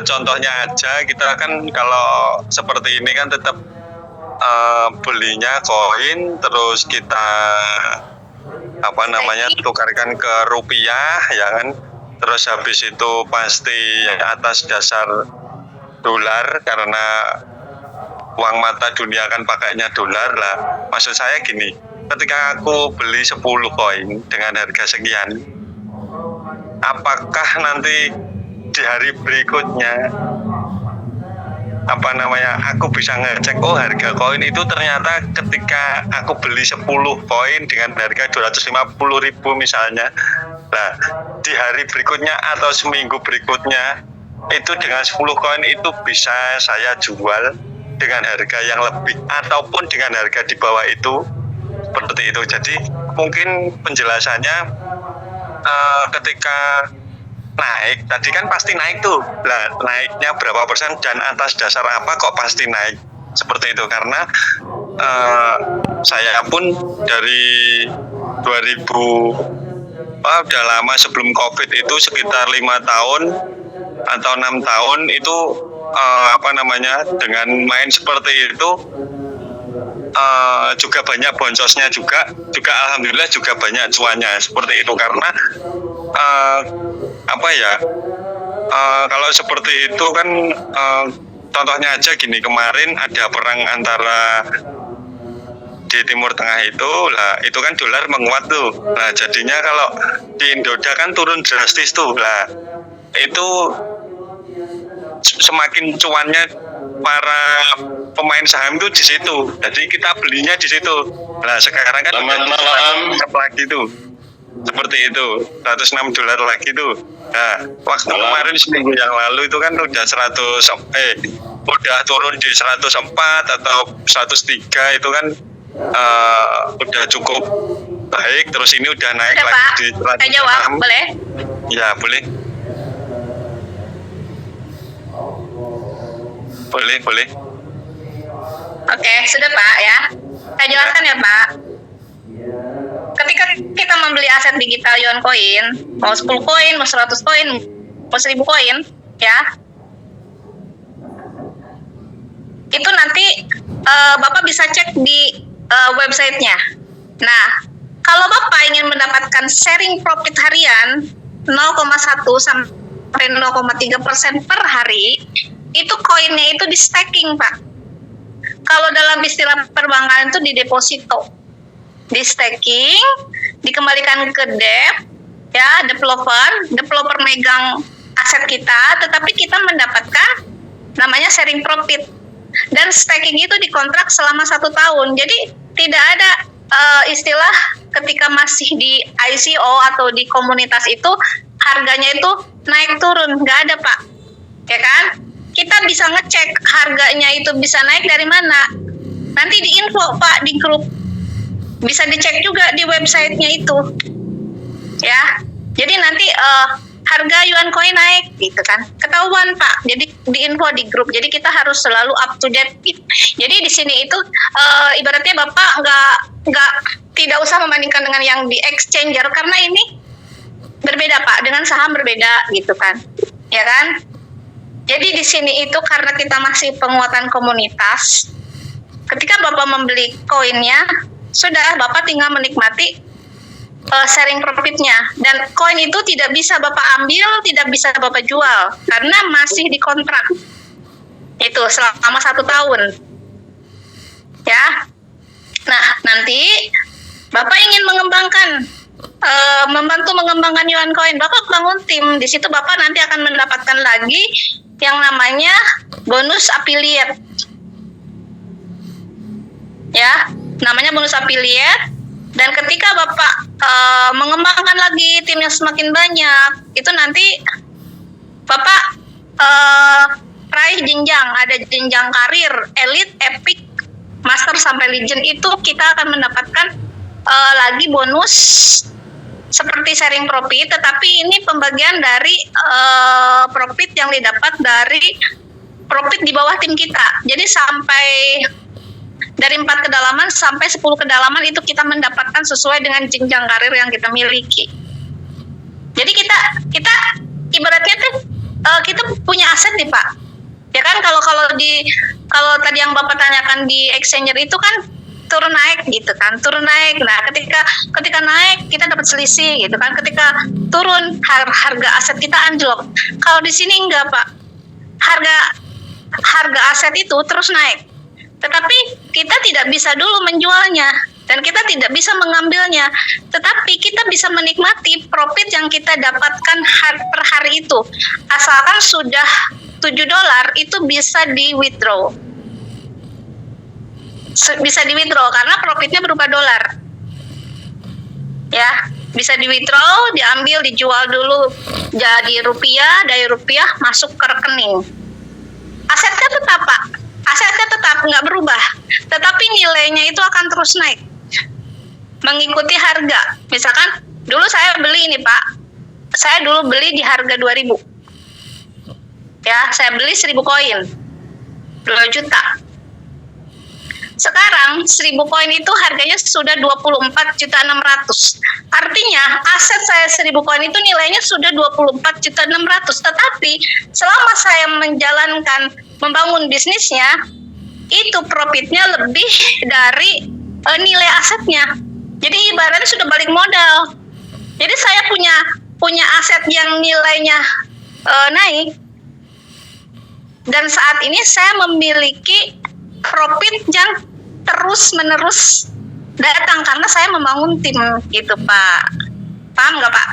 contohnya aja, kita kan kalau seperti ini kan tetap belinya koin, terus kita tukarkan ke rupiah ya kan, terus habis itu pasti atas dasar dolar karena uang mata dunia kan pakainya dolar lah. Maksud saya gini, ketika aku beli 10 koin dengan harga sekian, apakah nanti di hari berikutnya aku bisa ngecek harga koin itu ternyata ketika aku beli 10 koin dengan harga 250.000 misalnya, Nah, di hari berikutnya atau seminggu berikutnya itu dengan 10 koin itu bisa saya jual dengan harga yang lebih ataupun dengan harga di bawah itu, seperti itu. Jadi mungkin penjelasannya ketika naik tadi kan pasti naik tuh. Nah, naiknya berapa persen dan atas dasar apa kok pasti naik seperti itu, karena saya pun dari 2000 udah lama sebelum COVID itu sekitar 5 tahun atau 6 tahun itu dengan main seperti itu juga banyak boncosnya juga alhamdulillah juga banyak cuannya seperti itu, karena kalau seperti itu kan contohnya aja gini, kemarin ada perang antara di Timur Tengah itu, lah itu kan dolar menguat tuh. Nah jadinya kalau di Indonesia kan turun drastis tuh. Lah itu semakin cuannya para pemain saham itu di situ. Jadi kita belinya di situ. Nah sekarang kan Selamat malam lagi tuh. Seperti itu, $106 lagi tuh. Nah, waktu kemarin seminggu yang lalu itu kan udah udah turun di 104 atau 103 itu kan udah cukup baik, terus ini udah naik Ya, lagi Pak. di 106. Saya jawab, boleh? Ya, boleh. Boleh. Oke, sudah Pak ya. Saya jelaskan ya Pak. Ketika kita membeli aset digital Yuan Coin, mau 10 koin, mau 100 koin, mau 1000 koin, ya, itu nanti Bapak bisa cek di websitenya. Nah, kalau Bapak ingin mendapatkan sharing profit harian 0,1 sampai 0,3% per hari, itu koinnya itu di staking, Pak. Kalau dalam istilah perbankan itu di deposito, di staking, dikembalikan ke developer megang aset kita, tetapi kita mendapatkan namanya sharing profit. Dan staking itu dikontrak selama 1 tahun. Jadi tidak ada istilah ketika masih di ICO atau di komunitas itu harganya itu naik turun, nggak ada Pak, ya kan? Kita bisa ngecek harganya itu bisa naik dari mana. Nanti di info Pak di grup, bisa dicek juga di websitenya itu, ya. Jadi nanti harga Yuan Coin naik gitu kan, ketahuan Pak. Jadi di info di grup. Jadi kita harus selalu up to date gitu. Jadi di sini itu ibaratnya Bapak nggak tidak usah membandingkan dengan yang di exchanger, karena ini berbeda Pak, dengan saham berbeda gitu kan, ya kan? Jadi di sini itu karena kita masih penguatan komunitas. Ketika Bapak membeli koinnya, sudah Bapak tinggal menikmati sharing profitnya, dan koin itu tidak bisa Bapak ambil, tidak bisa Bapak jual karena masih dikontrak itu selama 1 tahun, ya. Nah nanti Bapak ingin membantu mengembangkan Yuan Coin, Bapak bangun tim. Di situ Bapak nanti akan mendapatkan lagi yang namanya bonus affiliate, ya, namanya bonus affiliate. Dan ketika Bapak mengembangkan lagi timnya semakin banyak, itu nanti Bapak raih jenjang, ada jenjang karir, elite, epic, master sampai legend, itu kita akan mendapatkan lagi bonus seperti sharing profit, tetapi ini pembagian dari profit yang didapat dari profit di bawah tim kita. Jadi sampai dari 4 kedalaman sampai 10 kedalaman itu kita mendapatkan sesuai dengan jenjang karir yang kita miliki. Jadi kita ibaratnya tuh kita punya aset nih Pak. Ya kan, kalau tadi yang Bapak tanyakan di exchanger itu kan turun naik gitu kan, turun naik. Nah, ketika naik kita dapat selisih gitu kan. Ketika turun harga aset kita anjlok. Kalau di sini enggak Pak. Harga aset itu terus naik. Tetapi kita tidak bisa dulu menjualnya dan kita tidak bisa mengambilnya. Tetapi kita bisa menikmati profit yang kita dapatkan per hari itu. Asalkan sudah $7 itu bisa di withdraw. Bisa di withdraw karena profitnya berupa dolar. Ya. Bisa di withdraw, diambil, dijual dulu jadi rupiah, dari rupiah masuk ke rekening. Asetnya tetap Pak, asetnya tetap nggak berubah, tetapi nilainya itu akan terus naik mengikuti harga. Misalkan dulu saya beli ini Pak, saya dulu beli di harga 2.000, ya saya beli 1.000 koin 2 juta. Sekarang 1.000 koin itu harganya sudah 24.600.000. Artinya aset saya 1.000 koin itu nilainya sudah 24.600.000. Tetapi selama saya menjalankan membangun bisnisnya, itu profitnya lebih dari nilai asetnya. Jadi ibaratnya sudah balik modal. Jadi saya punya aset yang nilainya naik, dan saat ini saya memiliki profit yang terus menerus datang karena saya membangun tim gitu Pak. Paham nggak Pak?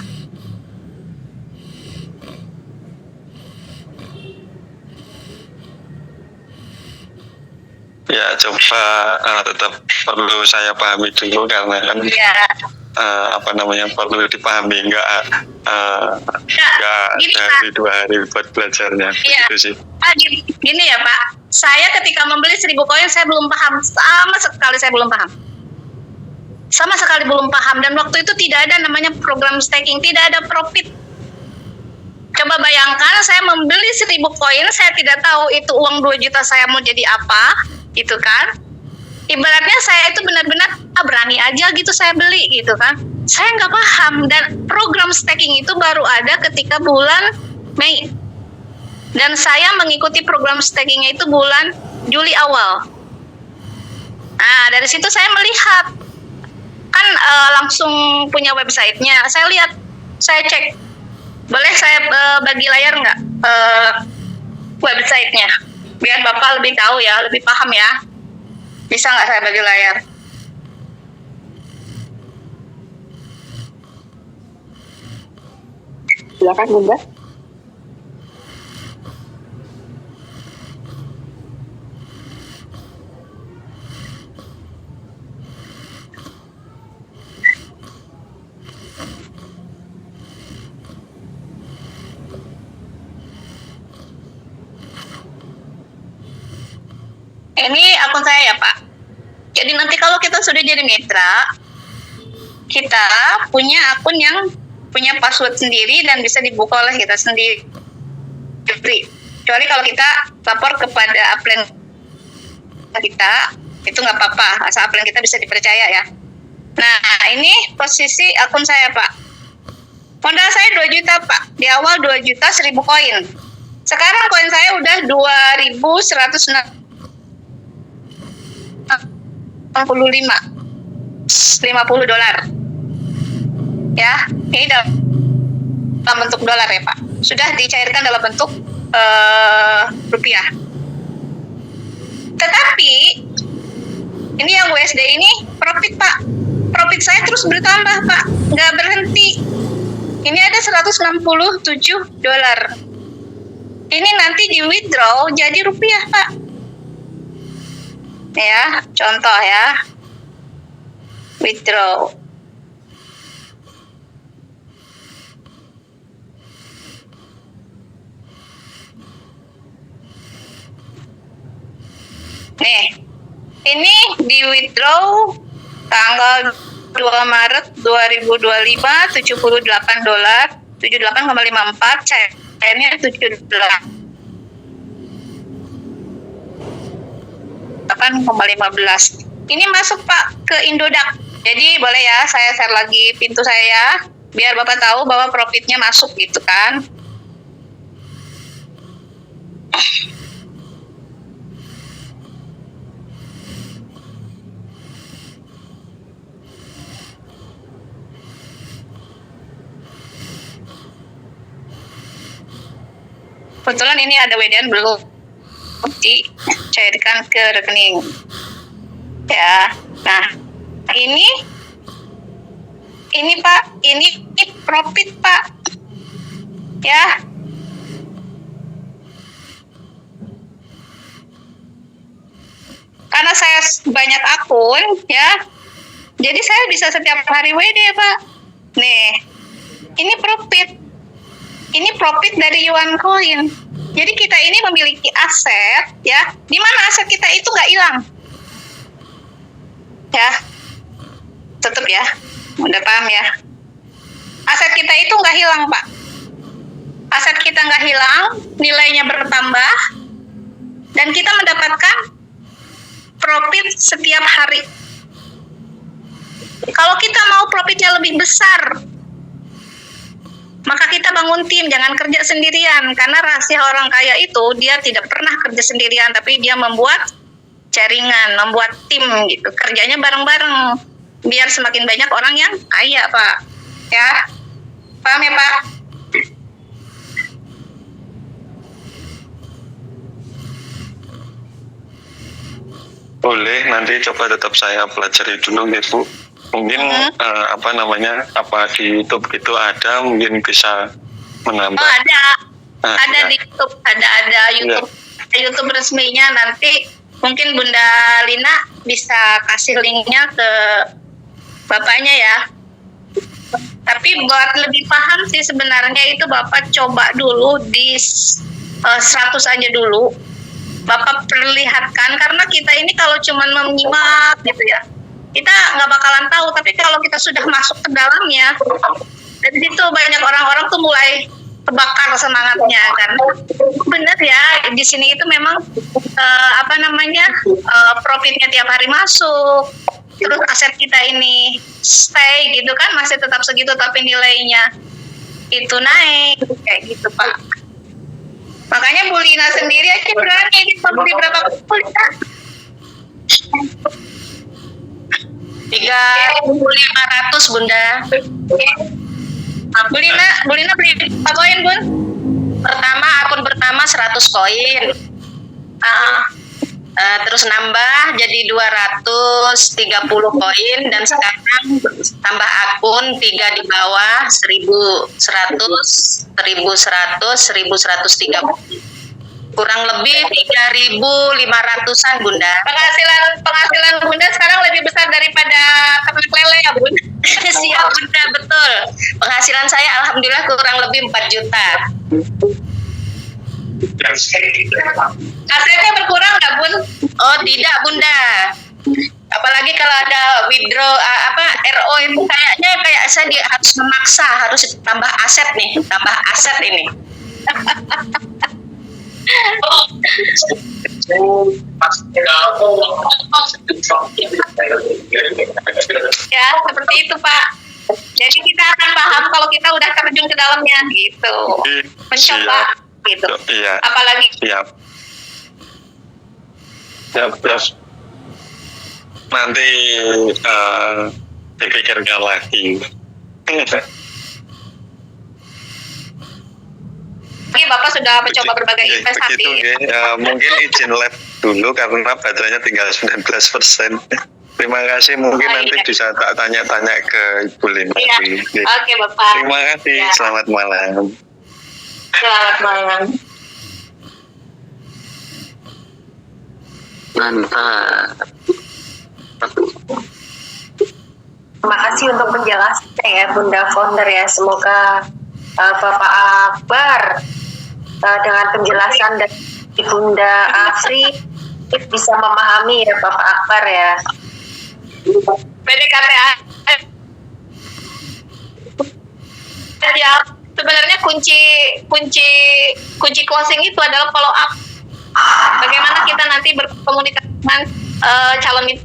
Ya, coba tetap perlu saya pahami dulu karena kan Iya. perlu dipahami, nggak Gini, dari Pak. 2 hari buat belajarnya. Iya. Begitu sih. Gini ya Pak, saya ketika membeli 1.000 koin saya belum paham, sama sekali saya belum paham. Sama sekali belum paham, dan waktu itu tidak ada namanya program staking, tidak ada profit. Coba bayangkan saya membeli 1.000 koin, saya tidak tahu itu uang 2 juta saya mau jadi apa, gitu kan. Ibaratnya saya itu benar-benar berani aja gitu saya beli gitu kan. Saya nggak paham, dan program staking itu baru ada ketika bulan Mei. Dan saya mengikuti program stakingnya itu bulan Juli awal. Nah, dari situ saya melihat, kan langsung punya websitenya. Saya lihat, saya cek. Boleh saya bagi layar nggak websitenya? Biar Bapak lebih tahu ya, lebih paham ya. Bisa nggak saya bagi layar? Silakan Bunda. Ini akun saya ya Pak. Jadi nanti kalau kita sudah jadi mitra, kita punya akun yang punya password sendiri dan bisa dibuka oleh kita sendiri. Kecuali kalau kita lapor kepada upline kita, itu nggak apa-apa, asal upline kita bisa dipercaya ya. Nah, ini posisi akun saya Pak. Modal saya 2 juta Pak. Di awal 2 juta 1.000 koin. Sekarang koin saya udah 2.165. 50 dolar. Ya, ini dalam bentuk dolar ya Pak. Sudah dicairkan dalam bentuk rupiah. Tetapi ini yang USD ini profit Pak. Profit saya terus bertambah Pak, nggak berhenti. Ini ada 167 dolar. Ini nanti di withdraw jadi rupiah Pak. Ya, contoh ya. Withdraw. Nih, ini di withdraw tanggal 2 Maret 2025, 78 dolar, 78,54, cairnya 78,15. Ini masuk Pak ke Indodax. Jadi boleh ya saya share lagi pintu saya biar Bapak tahu bahwa profitnya masuk gitu kan. Kebetulan ini ada WDN belum dicairkan ke rekening. Ya, nah ini Pak, ini profit Pak, ya. Karena saya banyak akun, ya, jadi saya bisa setiap hari WD Pak. Nih, ini profit. Ini profit dari Yuan Coin. Jadi kita ini memiliki aset, ya. Di mana aset kita itu nggak hilang. Ya, tetap ya. Udah paham ya? Aset kita itu nggak hilang, Pak. Aset kita nggak hilang, nilainya bertambah, dan kita mendapatkan profit setiap hari. Kalau kita mau profitnya lebih besar, maka kita bangun tim, jangan kerja sendirian. Karena rahasia orang kaya itu, dia tidak pernah kerja sendirian, tapi dia membuat jaringan, membuat tim gitu. Kerjanya bareng-bareng, biar semakin banyak orang yang kaya, Pak. Ya, paham ya, Pak? Boleh, nanti coba tetap saya pelajari dulu ya Bu. Mungkin apa di YouTube itu ada, mungkin bisa menambah. Oh, ada. Ada ya. di YouTube, ada YouTube. YouTube resminya, nanti mungkin Bunda Lina bisa kasih linknya ke bapaknya ya. Tapi buat lebih paham sih sebenarnya itu Bapak coba dulu di 100 aja dulu. Bapak perlihatkan, karena kita ini kalau cuma menyimak gitu ya, kita nggak bakalan tahu. Tapi kalau kita sudah masuk ke dalamnya, dari situ banyak orang-orang tuh mulai kebakar semangatnya, karena benar ya, di sini itu memang profitnya tiap hari masuk, terus aset kita ini stay gitu kan, masih tetap segitu, tapi nilainya itu naik kayak gitu, Pak. Makanya Bu Lina sendiri aja berani kita beli berapa Bu Lina? 3.500 Bunda. Bu Lina beli berapa koin Bun? Akun pertama 100 koin. Terus nambah jadi 230 koin, dan sekarang tambah akun 3 di bawah 1.100, 1.130, kurang lebih 3.500-an Bunda. Penghasilan Bunda sekarang lebih besar daripada ternak lele ya Bun? Siap Bunda, betul. Penghasilan saya alhamdulillah kurang lebih 4 juta. Asetnya berkurang nggak Bun? Oh tidak Bunda. Apalagi kalau ada withdraw RO itu kayak saya harus memaksa, harus tambah aset nih, tambah aset ini. Ya seperti itu Pak. Jadi kita akan paham kalau kita udah terjun ke dalamnya gitu, mencoba gitu. Iya. Apalagi Siap. Nanti dipikirkan lagi. Bapak sudah mencoba berbagai investasi. Begitu, mungkin izin lab dulu karena baterainya tinggal 19%. Terima kasih, mungkin nanti bisa tak tanya-tanya ke Ibu Lina. Iya. Oke Bapak. Terima kasih, Ya. Selamat malam. Selamat malam. Mantap. Terima kasih untuk penjelasannya ya Bunda Founder ya. Semoga Bapak Akbar dengan penjelasan dari Bunda Afri bisa memahami ya Bapak Akbar ya. PDKT ya, sebenarnya kunci closing itu adalah follow up. Bagaimana kita nanti berkomunikasi dengan calon itu.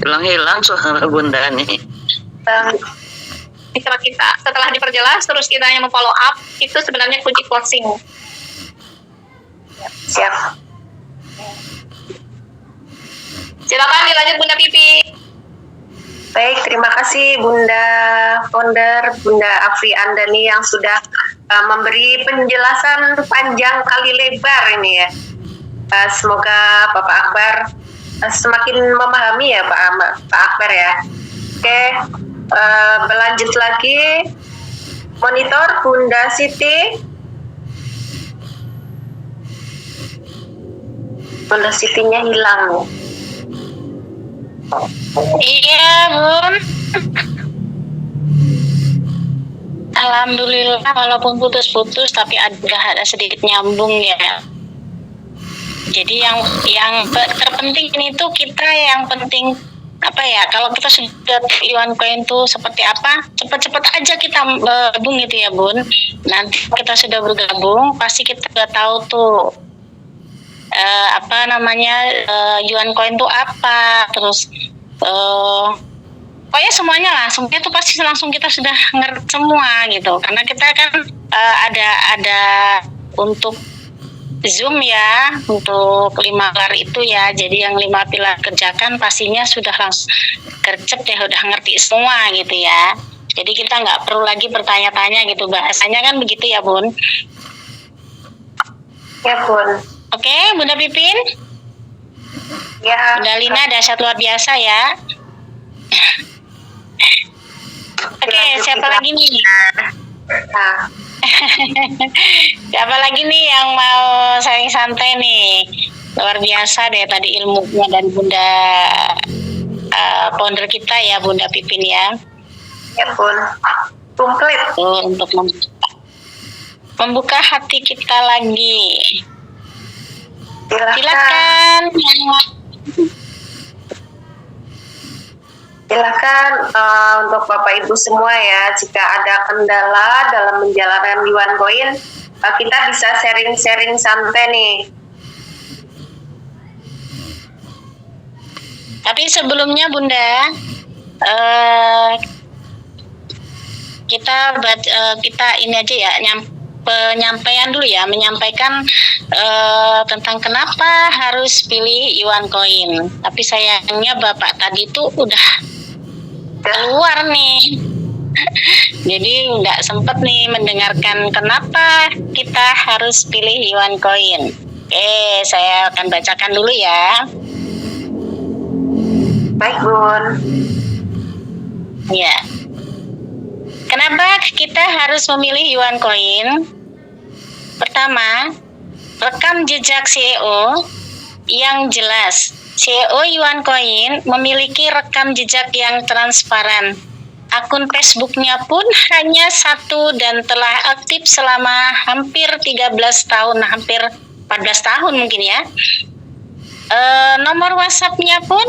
Hilang suara Bunda nih. Mitra kita setelah diperjelas, terus kita yang memfollow up, itu sebenarnya kunci closing. Siap. Silakan dilanjut Bunda Pipi. Baik, terima kasih Bunda Founder, Bunda Afri Andani yang sudah memberi penjelasan panjang kali lebar ini ya. Semoga Bapak Akbar semakin memahami ya Pak Akbar ya. Oke, berlanjut lagi. Monitor Bunda Siti. Bunda Sitinya hilang. Iya, Bun. Alhamdulillah, walaupun putus-putus tapi ada sedikit nyambung ya. Jadi yang terpenting ini tuh kita yang penting apa ya, kalau kita sudah Iwan Koin tuh seperti apa, cepat-cepat aja kita gabung gitu ya Bun. Nanti kita sudah bergabung pasti kita udah tahu tuh apa namanya Yuan Coin tuh apa, terus pokoknya semuanya lah, semuanya tuh pasti langsung kita sudah ngerti semua gitu, karena kita kan ada untuk Zoom ya, untuk 5 pilar itu ya, jadi yang 5 pilar kerjakan pastinya sudah langsung gercep ya, udah ngerti semua gitu ya, jadi kita nggak perlu lagi bertanya-tanya gitu, bahasanya kan begitu ya Bun. Ya Bun. Oke, Bunda Pipin. Ya. Bunda Lina dahsyat luar biasa ya. Oke, siapa lagi nih? Nah, Siapa lagi nih yang mau saling santai nih? Luar biasa deh tadi ilmunya dan Bunda founder kita ya, Bunda Pipin ya. ya Bun. Komplit. Tuh, untuk membuka hati kita lagi. Silakan. Silakan untuk Bapak Ibu semua ya, jika ada kendala dalam menjalankan Yuan Coin, kita bisa sharing-sharing santai nih. Tapi sebelumnya Bunda, kita ini aja ya, penyampaian dulu ya, menyampaikan tentang kenapa harus pilih Yuan Coin. Tapi sayangnya Bapak tadi tuh udah keluar nih. Jadi nggak sempet nih mendengarkan kenapa kita harus pilih Yuan Coin. Oke, saya akan bacakan dulu ya. Baik Bun. Ya. Kenapa kita harus memilih Yuan Coin? Pertama, rekam jejak CEO yang jelas. CEO Yuan Coin memiliki rekam jejak yang transparan. Akun Facebooknya pun hanya 1 dan telah aktif selama hampir 13 tahun, hampir 14 tahun mungkin ya. Nomor WhatsApp-nya pun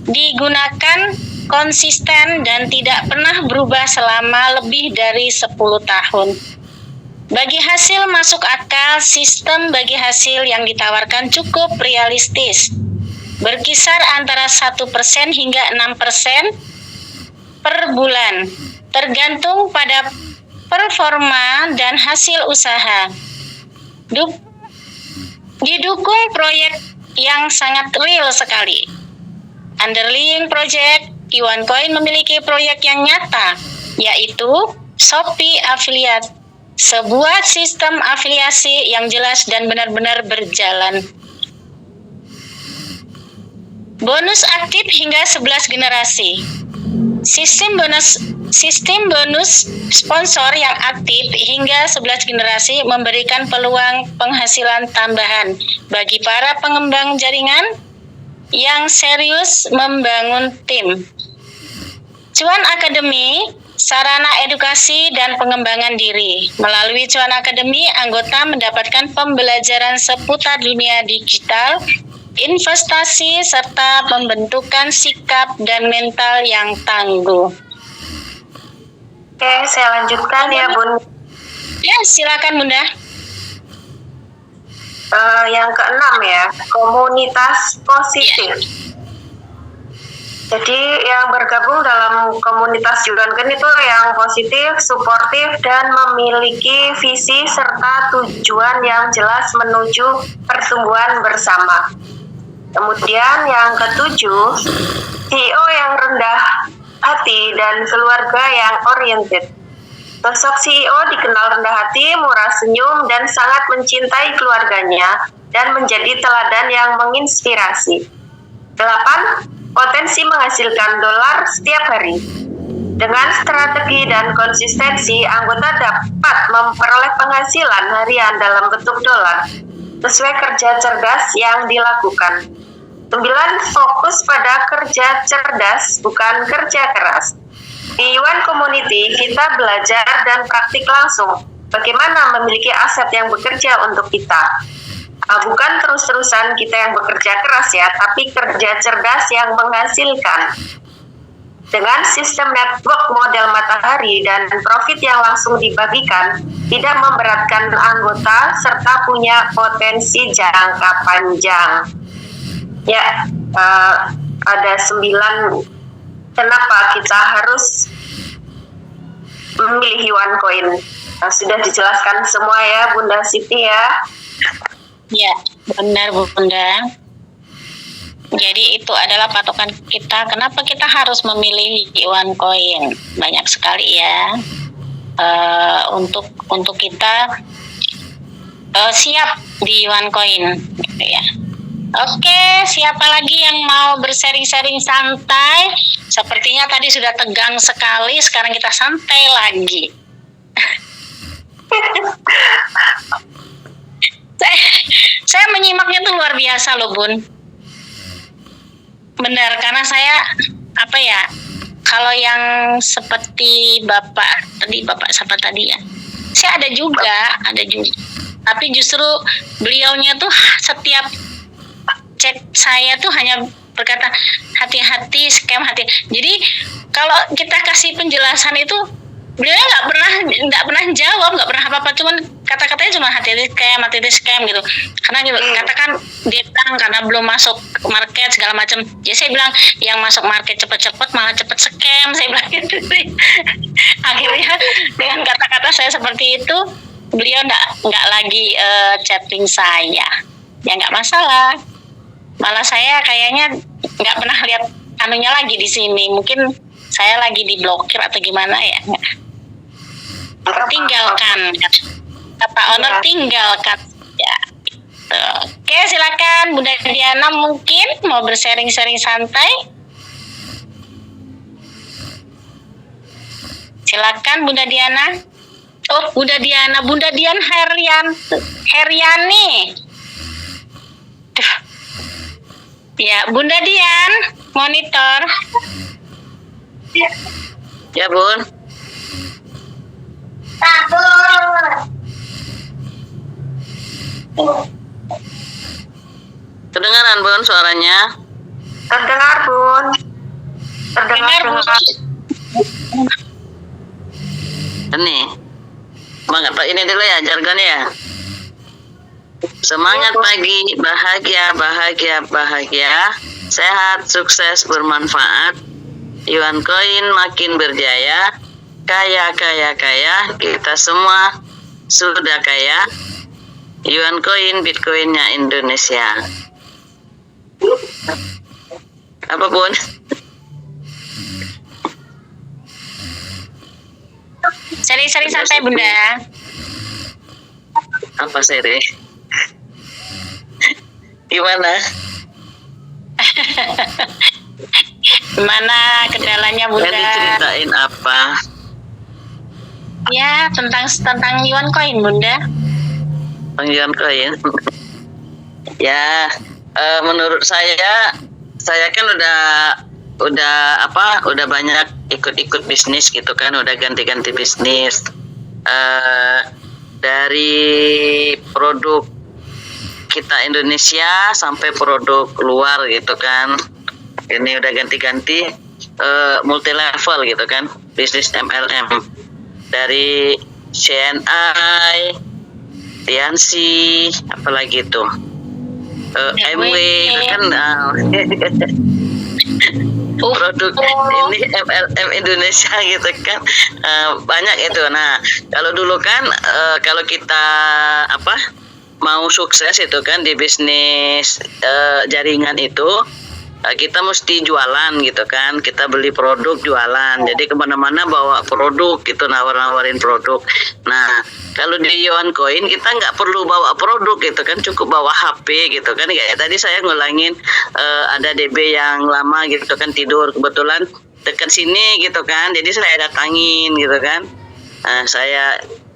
digunakan konsisten dan tidak pernah berubah selama lebih dari 10 tahun. Bagi hasil masuk akal, sistem bagi hasil yang ditawarkan cukup realistis. Berkisar antara 1% hingga 6% per bulan, tergantung pada performa dan hasil usaha. Didukung proyek yang sangat real sekali. Underlying project, Yuan Coin memiliki proyek yang nyata, yaitu Shopee Affiliate, sebuah sistem afiliasi yang jelas dan benar-benar berjalan. Bonus aktif hingga 11 generasi. Sistem bonus sponsor yang aktif hingga 11 generasi memberikan peluang penghasilan tambahan bagi para pengembang jaringan yang serius membangun tim. Cuan Academy, sarana edukasi dan pengembangan diri. Melalui Cuan Academy, anggota mendapatkan pembelajaran seputar dunia digital, investasi, serta pembentukan sikap dan mental yang tangguh. Oke, saya lanjutkan ya Bun. Ya, silakan Bunda. Yang keenam ya, komunitas positif. Jadi yang bergabung dalam komunitas Yuan Coin itu yang positif, suportif, dan memiliki visi serta tujuan yang jelas menuju pertumbuhan bersama. Kemudian yang ketujuh, CEO yang rendah hati dan keluarga yang oriented. Sosok CEO dikenal rendah hati, murah senyum, dan sangat mencintai keluarganya dan menjadi teladan yang menginspirasi. 8. Potensi menghasilkan dolar setiap hari. Dengan strategi dan konsistensi, anggota dapat memperoleh penghasilan harian dalam bentuk dolar sesuai kerja cerdas yang dilakukan. 9. Fokus pada kerja cerdas, bukan kerja keras. Di Yuan Community, kita belajar dan praktik langsung bagaimana memiliki aset yang bekerja untuk kita. Bukan terus-terusan kita yang bekerja keras ya, tapi kerja cerdas yang menghasilkan. Dengan sistem network model matahari dan profit yang langsung dibagikan, tidak memberatkan anggota serta punya potensi jangka panjang. Ya, ada 9 kenapa kita harus memilih Yuan Coin. Sudah dijelaskan semua ya Bunda Siti ya. Ya, benar Bunda. Jadi itu adalah patokan kita. Kenapa kita harus memilih Yuan Coin? Banyak sekali ya. Untuk kita siap di Yuan Coin, gitu ya. Oke, siapa lagi yang mau bersharing-sharing santai? Sepertinya tadi sudah tegang sekali, sekarang kita santai lagi. Saya menyimaknya tuh luar biasa loh Bun. Benar, karena saya kalau yang seperti Bapak siapa tadi ya, saya ada juga. Tapi justru beliaunya tuh setiap chat saya tuh hanya berkata hati-hati scam hati. Jadi kalau kita kasih penjelasan itu beliau nggak pernah jawab, nggak pernah apa-apa, cuman kata-katanya cuma hati-hati scam gitu. Karena gitu, katakan dia bilang karena belum masuk market segala macam. Jadi saya bilang yang masuk market cepet-cepet malah cepet scam, saya bilang gitu. Akhirnya dengan kata-kata saya seperti itu, beliau nggak lagi chatting saya. Ya nggak masalah. Malah saya kayaknya nggak pernah lihat anunya lagi di sini. Mungkin saya lagi diblokir atau gimana ya. Tinggalkan, kata owner, tinggalkan ya. Oke, silakan Bunda Diana mungkin mau bersharing-sharing santai. Silakan Bunda Diana. Oh, Bunda Dian Heriani. Ya, Bunda Dian, monitor. Ya Bun. Kedengaran Bun suaranya? Terdengar Bun. Terdengar. Ini semangat Pak, ini dulu ya jargonnya ya. Semangat pagi, bahagia, sehat, sukses, bermanfaat. Yuan Coin makin berjaya, kaya, kita semua sudah kaya. Yuan Coin, Bitcoinnya Indonesia. Apapun. Sering-sering santai Bunda. Apa seri? Gimana? Gimana kendalanya Bunda? Jadi ceritain apa? Ya, tentang Yuan Coin Bunda. Yuan Coin. Ya, menurut saya kan udah banyak ikut bisnis gitu kan, udah ganti-ganti bisnis. Dari produk kita Indonesia sampai produk luar gitu kan. Ini udah ganti-ganti multi level gitu kan, bisnis MLM. Dari CNI, Tiansi, apalagi tuh MW itu kan produk ini MLM Indonesia gitu kan, banyak itu. Nah kalau dulu kan kalau kita mau sukses itu kan di bisnis jaringan itu, kita mesti jualan gitu kan, kita beli produk jualan, jadi kemana-mana bawa produk gitu, nawarin produk. Nah kalau di Yuan Coin kita nggak perlu bawa produk gitu kan, cukup bawa HP gitu kan. Kayak tadi saya ngulangin, ada DB yang lama gitu kan tidur, kebetulan dekat sini gitu kan, jadi saya datangin gitu kan. Nah,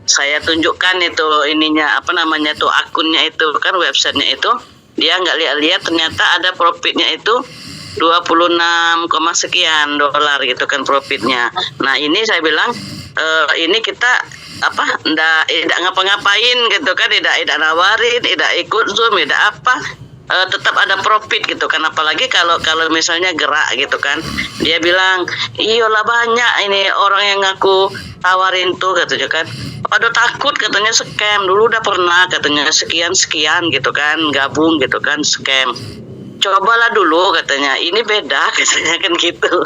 saya tunjukkan itu ininya akunnya itu kan, websitenya itu. Dia nggak lihat-lihat, ternyata ada profitnya itu 26, sekian dolar gitu kan profitnya. Nah ini saya bilang ini kita tidak ngapa-ngapain gitu kan, tidak nawarin, tidak ikut Zoom, tidak apa, tetap ada profit gitu kan. Apalagi kalau misalnya gerak gitu kan, dia bilang iyalah banyak ini orang yang ngaku tawarin tuh katanya kan, pada takut katanya scam, dulu udah pernah katanya sekian gitu kan, gabung gitu kan scam, cobalah dulu katanya, ini beda katanya kan gitu.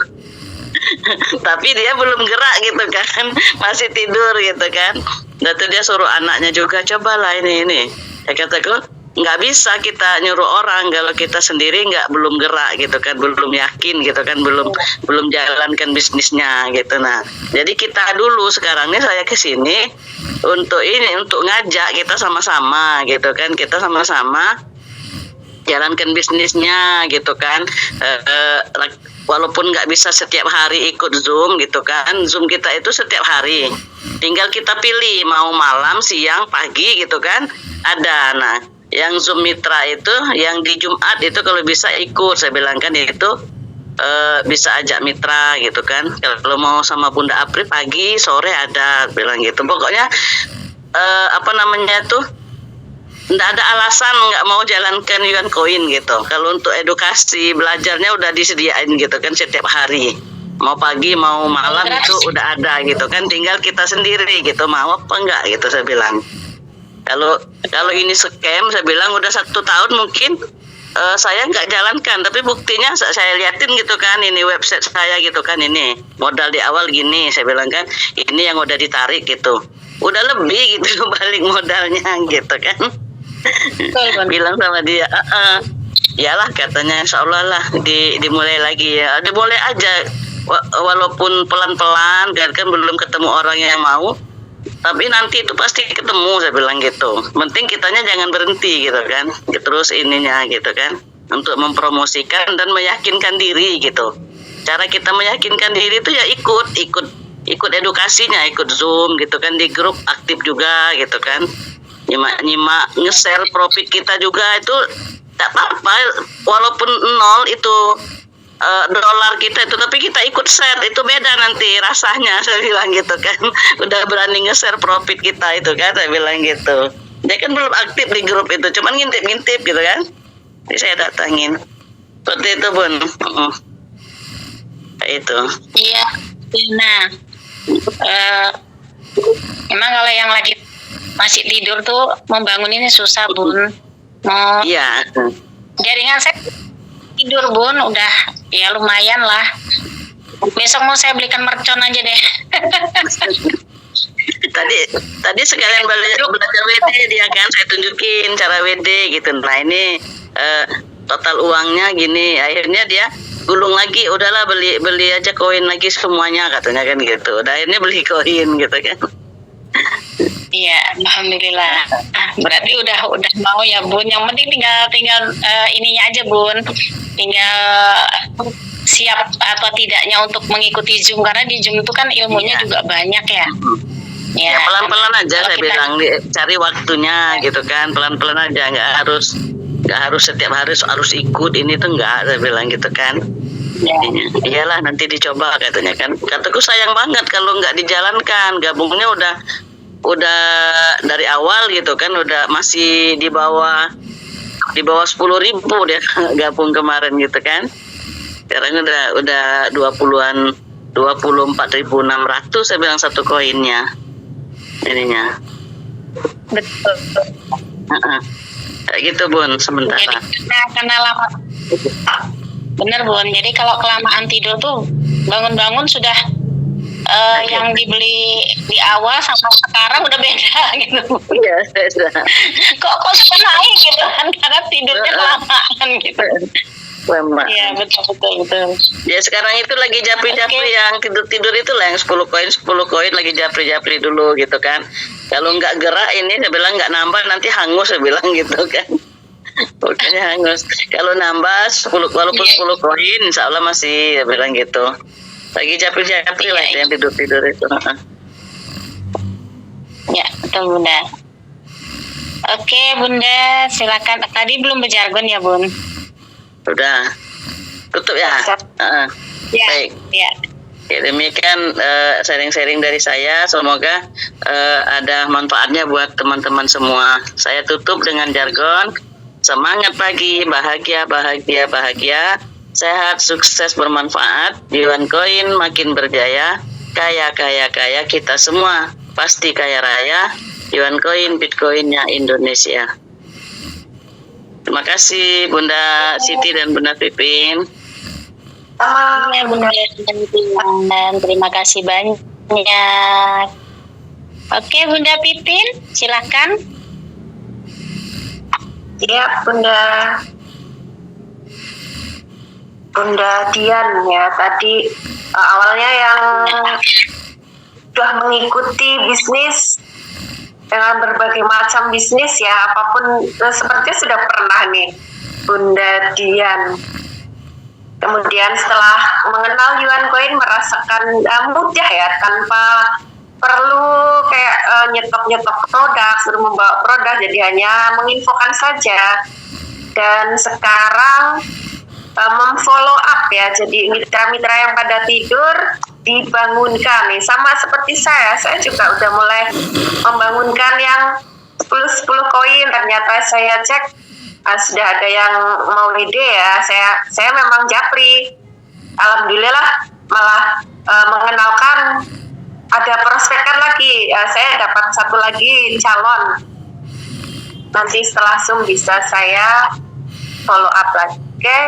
Tapi dia belum gerak gitu kan, masih tidur gitu kan. Dan tuh dia suruh anaknya juga, cobalah ini. Ya kataku, nggak bisa kita nyuruh orang kalau kita sendiri belum gerak gitu kan, belum yakin gitu kan, belum jalankan bisnisnya gitu. Nah, jadi kita dulu sekarang ini saya kesini untuk ngajak kita sama-sama gitu kan, kita sama-sama jalankan bisnisnya gitu kan. Walaupun nggak bisa setiap hari ikut Zoom gitu kan, Zoom kita itu setiap hari, tinggal kita pilih mau malam, siang, pagi gitu kan ada. Nah yang Zoom Mitra itu yang di Jumat itu kalau bisa ikut, saya bilang kan itu bisa ajak mitra gitu kan. Kalau mau sama Bunda Apri pagi sore ada, bilang gitu. Pokoknya nggak ada alasan nggak mau jalankan Yuan Koin gitu. Kalau untuk edukasi belajarnya udah disediain gitu kan setiap hari, mau pagi mau malam itu udah ada gitu kan, tinggal kita sendiri gitu mau apa enggak gitu saya bilang. Kalau ini scam, saya bilang udah 1 tahun mungkin saya nggak jalankan, tapi buktinya saya liatin gitu kan, ini website saya gitu kan, ini modal di awal gini, saya bilang kan ini yang udah ditarik gitu, udah lebih gitu balik modalnya gitu kan. Bilang sama dia, iyalah katanya, insya Allah lah dimulai lagi ya, dimulai aja walaupun pelan-pelan kan belum ketemu orang yang mau, tapi nanti itu pasti ketemu, saya bilang gitu. Penting kitanya jangan berhenti gitu kan, terus ininya gitu kan, untuk mempromosikan dan meyakinkan diri gitu. Cara kita meyakinkan diri itu ya ikut edukasinya, ikut Zoom gitu kan, di grup aktif juga gitu kan, nyimak nge-share profit kita juga, itu tak apa-apa walaupun 0 itu dolar kita itu, tapi kita ikut share itu beda nanti rasanya, saya bilang gitu kan. Udah berani nge-share profit kita itu kan, saya bilang gitu. Dia kan belum aktif di grup itu, cuman ngintip-ngintip gitu kan, jadi saya datangin seperti itu Bun. Itu Iya. Nah, emang kalau yang lagi masih tidur tuh membanguninnya susah Bun. Mau iya. jaringan saya tidur Bun, udah ya lumayan lah. Besok mau saya belikan mercon aja deh. Tadi sekalian belajar WD dia kan, saya tunjukin cara WD gitu. Nah ini total uangnya gini, akhirnya dia gulung lagi, udahlah beli aja koin lagi semuanya katanya kan gitu. Udah akhirnya beli koin gitu kan. Iya, alhamdulillah. Berarti udah mau ya Bun. Yang penting tinggal ininya aja Bun. Tinggal siap atau tidaknya untuk mengikuti Zoom, karena di Zoom itu kan ilmunya juga banyak ya. Ya pelan-pelan aja saya bilang, cari waktunya gitu kan, pelan-pelan aja, nggak harus setiap hari harus ikut ini tuh, nggak, saya bilang gitu kan. Iyalah nanti dicoba katanya kan. Kataku sayang banget kalau nggak dijalankan, gabungnya udah dari awal gitu kan, udah masih di bawah 10.000 dia gabung kemarin gitu kan. Sekarang udah 24.600 saya bilang satu koinnya ininya. Betul. Kayak gitu Bun sementara. Jadi karena lama. Bener Bun. Jadi kalau kelamaan tidur tuh bangun-bangun sudah yang dibeli di awal sama sekarang udah beda gitu. Iya, beda. Kok sudah naik gitu kan, karena tidurnya kelamaan gitu. Iya betul. Ya sekarang itu lagi japri-japri yang tidur itu lah, yang 10 koin lagi japri dulu gitu kan. Kalau nggak gerak ini saya bilang nggak nambah nanti hangus, saya bilang gitu kan. Pokoknya hangus. Kalau nambah 10 walaupun 10 koin insya Allah masih, saya bilang gitu. Lagi japri lah yang tidur itu. Ya betul Bunda. Oke Bunda, silakan. Tadi belum berjargon ya Bun? Udah. Tutup ya. Heeh. Ya, Baik. ya. Ya, demikian sharing-sharing dari saya. Semoga ada manfaatnya buat teman-teman semua. Saya tutup dengan jargon semangat pagi, bahagia, bahagia, bahagia, sehat, sukses, bermanfaat. Yuan Koin makin berjaya, kaya, kaya, kaya. Kita semua pasti kaya raya. Yuan Koin, Bitcoinnya Indonesia. Terima kasih Bunda Siti dan Bunda Pipin. Sama Ya, Bunda dan terima kasih banyak. Oke, Bunda Pipin, silakan. ya Bunda Dian ya tadi awalnya yang sudah mengikuti bisnis dengan berbagai macam bisnis ya apapun sepertinya sudah pernah nih Bunda Dian. Kemudian setelah mengenal Yuan Coin merasakan mudah ya tanpa perlu kayak nyetok produk, suruh membawa produk, jadi hanya menginfokan saja. Dan sekarang memfollow up ya, jadi mitra-mitra yang pada tidur dibangunkan nih, sama seperti saya juga udah mulai membangunkan yang 10 koin. Ternyata saya cek sudah ada yang mau ide ya, saya memang japri. Alhamdulillah malah mengenalkan ada prospekan lagi, saya dapat satu lagi calon. Nanti setelah Zoom bisa saya follow up lagi. Oke.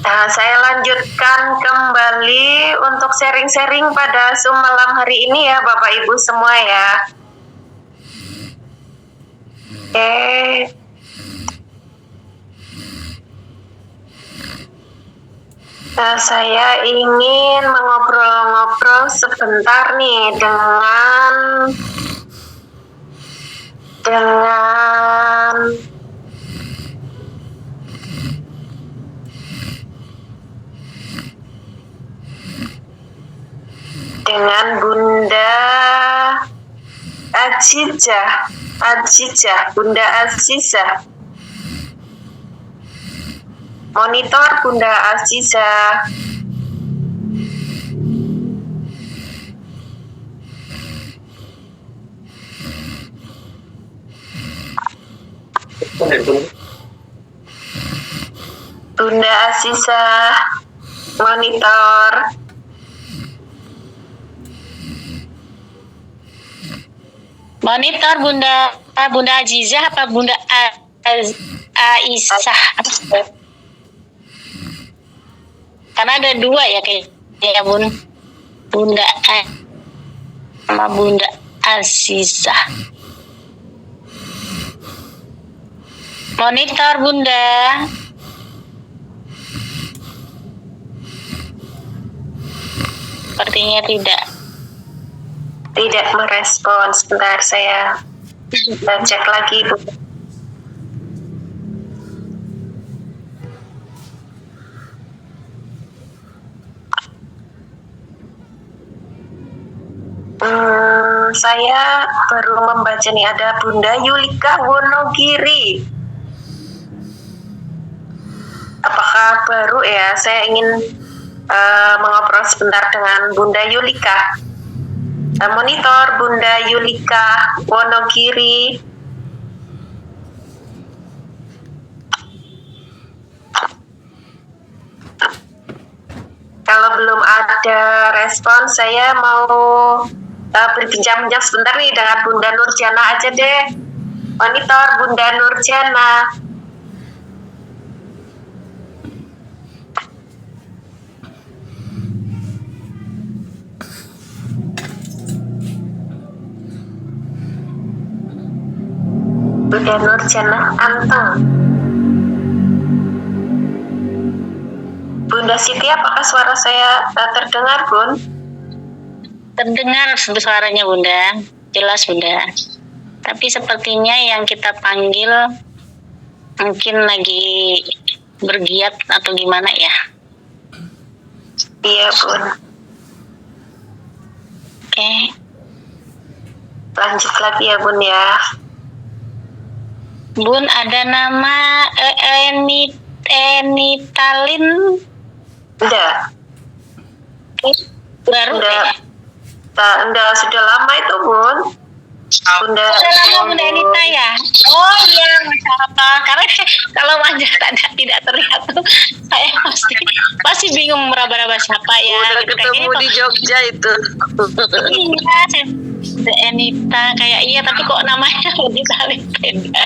Nah, saya lanjutkan kembali untuk sharing-sharing pada Zoom malam hari ini ya Bapak Ibu semua ya. Oke. Nah, saya ingin mengobrol-ngobrol sebentar nih dengan Bunda Azizah, Bunda Azizah. Monitor Bunda Azizah. Bunda Azizah, monitor. Monitor Bunda Azizah apa Bunda Aisyah? Karena ada dua ya kayaknya Bunda sama Bunda Azizah. Monitor Bunda. Sepertinya Tidak merespon. Sebentar saya cek lagi Bu. Saya baru membaca nih ada Bunda Yulika Wonogiri. Apakah baru ya? Saya ingin mengobrol sebentar dengan Bunda Yulika. Monitor Bunda Yulika Wonogiri. Kalau belum ada respon, saya mau berbincang-bincang sebentar nih dengan Bunda Nurjana aja deh. Monitor Bunda Nurjana. Bunda Nurjana anteng. Bunda Siti, apakah suara saya terdengar, Bun? terdengar suaranya Bunda, jelas Bunda. Tapi sepertinya yang kita panggil mungkin lagi bergiat atau gimana ya? Iya, Bun. Oke. Lanjut lagi ya, Bun ya. Bun, ada nama Enitalin Enggak. baru Enggak. deh. Enggak, sudah lama itu, Bun. Bunda. Sudah lama Bunda Enita ya? Oh iya, Masya Allah. Karena kalau wajah tidak terlihat tuh, saya pasti bingung meraba-raba siapa ya. Udah gitu. ketemu Kayaknya di Jogja itu. iya, Bunda Enita kayak iya, tapi kok namanya Enita beda.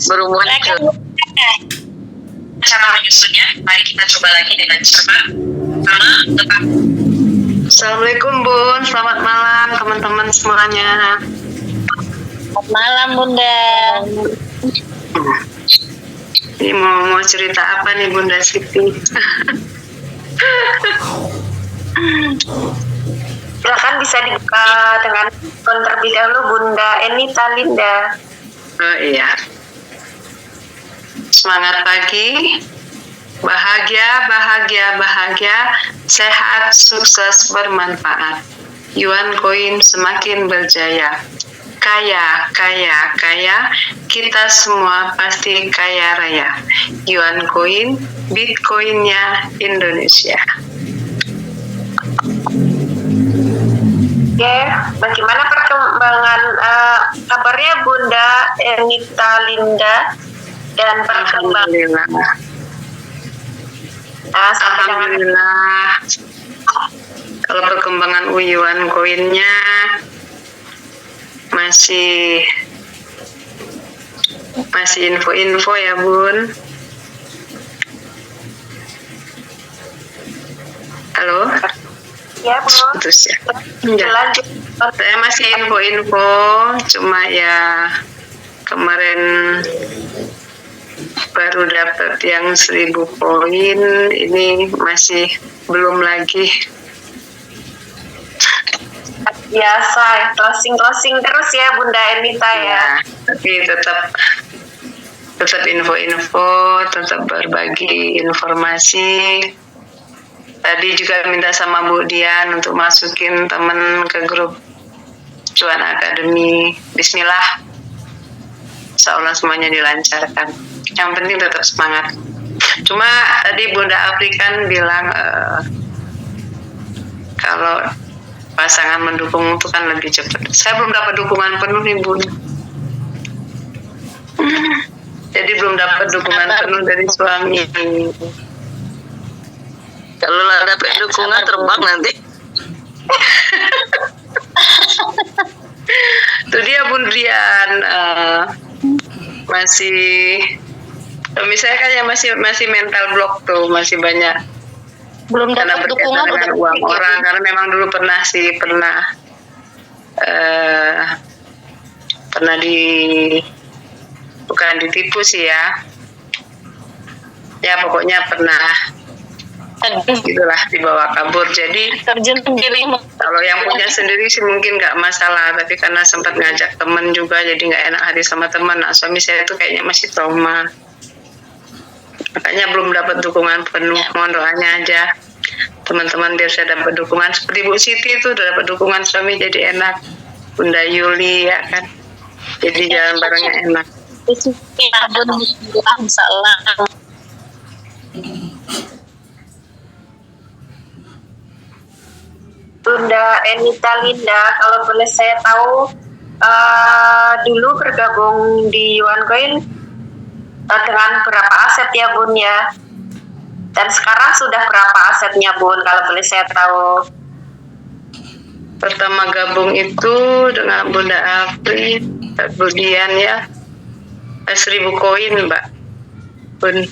Baru Mereka muncul. Cara menyusunnya, mari kita coba lagi dengan cermat. Sama, tetap. Assalamualaikum, Bun. Selamat malam, teman-teman semuanya. Selamat malam Bunda. Ini mau cerita apa nih, Bunda Siti? Silakan bisa dibuka dengan akun terlebih dahulu, Bunda Enita Linda. Oh iya. Semangat pagi. Bahagia, bahagia, bahagia. Sehat, sukses, bermanfaat. Yuan koin semakin berjaya. Kaya, kaya, kaya. Kita semua pasti kaya raya. Yuan koin, Bitcoinnya Indonesia. Oke, bagaimana perkembangan kabarnya Bunda Enita Linda dan perkembangan? Alhamdulillah. Alhamdulillah. Kalau perkembangan yuan koinnya masih info-info ya, Bun. Halo? Ya, Bu. Putus ya. Enggak. Lanjut. Saya masih info-info, cuma ya kemarin baru dapat yang 1000 poin, ini masih belum lagi. Biasa, closing terus ya Bunda Enita ya. Ya, tapi tetap info-info, tetap berbagi informasi. Tadi juga minta sama Bu Dian untuk masukin teman ke grup Cuan Academy. Bismillah. Insya Allah semuanya dilancarkan. Yang penting tetap semangat. Cuma tadi Bunda Afrikan bilang kalau pasangan mendukung itu kan lebih cepat. Saya belum dapat dukungan penuh nih, Bun. Jadi belum dapat dukungan penuh dari suami. Kalau lah dapat dukungan terbang nanti. Itu dia Bun Dian, masih misalnya kan ya masih mental block tuh, masih banyak Belum karena dapat berkaitan dukungan dengan udah uang pikir. orang, karena memang dulu pernah bukan ditipu sih ya pokoknya pernah gitulah dibawa kabur. Jadi terjun sendiri. kalau yang punya sendiri sih mungkin nggak masalah, tapi karena sempat ngajak temen juga jadi nggak enak hati sama teman. Nah, suami saya tuh kayaknya masih trauma, makanya belum dapat dukungan penuh. Mohon doanya aja teman-teman biar saya dapat dukungan seperti Bu Siti itu udah dapat dukungan suami jadi enak, Bunda Yuli ya kan, jadi jalan barengnya enak. Salah. Bunda Enita Linda, kalau boleh saya tahu, dulu bergabung di Yuan Coin dengan berapa aset ya Bun ya? Dan sekarang sudah berapa asetnya Bun, kalau boleh saya tahu? Pertama gabung itu dengan Bunda Afri, kemudian ya 1000 koin Mbak Bun,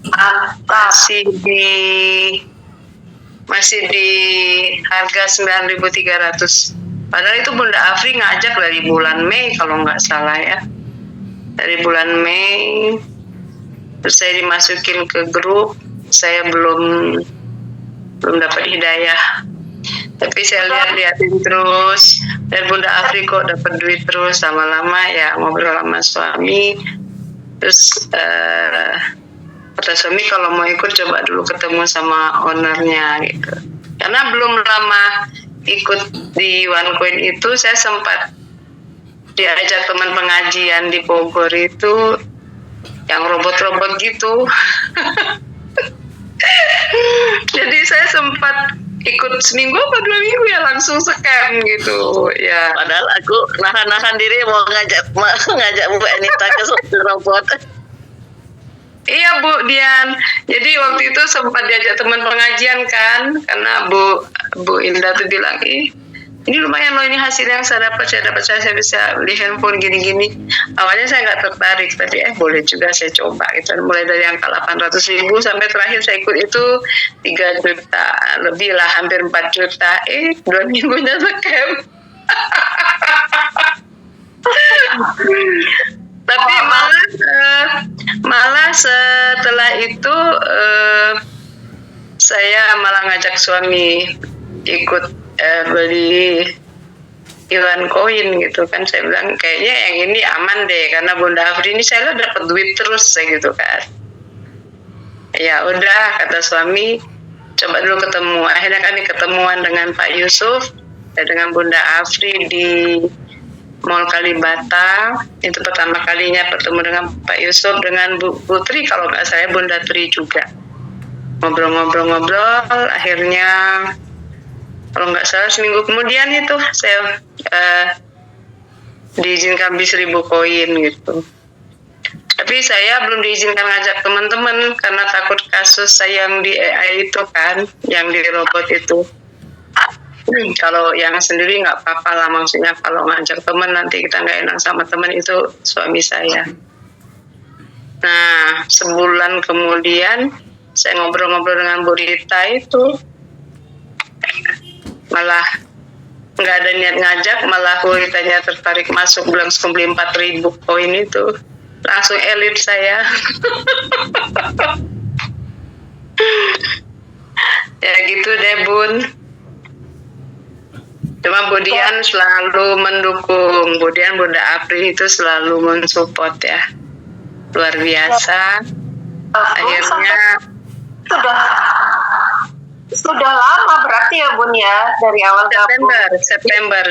Mantap. masih di harga 9.300. Padahal itu Bunda Afri ngajak dari bulan Mei kalau nggak salah ya, dari bulan Mei. Terus saya dimasukin ke grup, saya belum dapat hidayah. Tapi saya lihatin terus, dan Bunda Afri kok dapat duit terus, lama-lama ya ngobrol sama suami. Terus kata suami kalau mau ikut coba dulu ketemu sama ownernya gitu. Karena belum lama ikut di OneCoin itu, saya sempat diajak teman pengajian di Bogor itu yang robot-robot gitu. Jadi saya sempat ikut seminggu apa 2 minggu ya langsung scam gitu ya. Padahal aku nahan-nahan diri mau ngajak Bu Enita ke robot. Iya Bu Dian, jadi waktu itu sempat diajak teman pengajian kan, karena Bu Indah tuh bilang, ini lumayan loh, ini hasil yang saya dapat, saya bisa beli handphone gini-gini. Awalnya saya nggak tertarik, tapi boleh juga saya coba gitu. Mulai dari angka 800.000 sampai terakhir saya ikut itu 3 juta lebih lah, hampir 4 juta. 2 minggunya scam. Tapi malah setelah itu saya malah ngajak suami ikut beli Iwan koin gitu kan. Saya bilang kayaknya yang ini aman deh, karena Bunda Afri ini saya dapat duit terus gitu kan. Ya udah, kata suami, coba dulu ketemu. Akhirnya kami ketemuan dengan Pak Yusuf dan dengan Bunda Afri di Mall Kalibata. Itu pertama kalinya bertemu dengan Pak Yusuf, dengan Bu Tri, kalau nggak saya Bunda Tri juga. Ngobrol-ngobrol, akhirnya kalau nggak salah seminggu kemudian itu saya diizinkan beli 1.000 koin gitu. Tapi saya belum diizinkan ngajak teman-teman karena takut kasus saya yang di AI itu kan, yang di robot itu. Kalau yang sendiri nggak apa-apa lah, maksudnya kalau ngajak teman nanti kita nggak enak sama teman, itu suami saya. Nah, sebulan kemudian saya ngobrol-ngobrol dengan Bu Rita itu, malah nggak ada niat ngajak, malah Bu Ritanya tertarik masuk, bilang beli 4.000 koin itu, langsung elit saya. Ya gitu deh Bun. Cuma Bu Dian selalu mendukung, Bu Dian, Bunda Apri itu selalu mensupport ya, luar biasa. Akhirnya sudah lama berarti ya Bun ya, dari awal September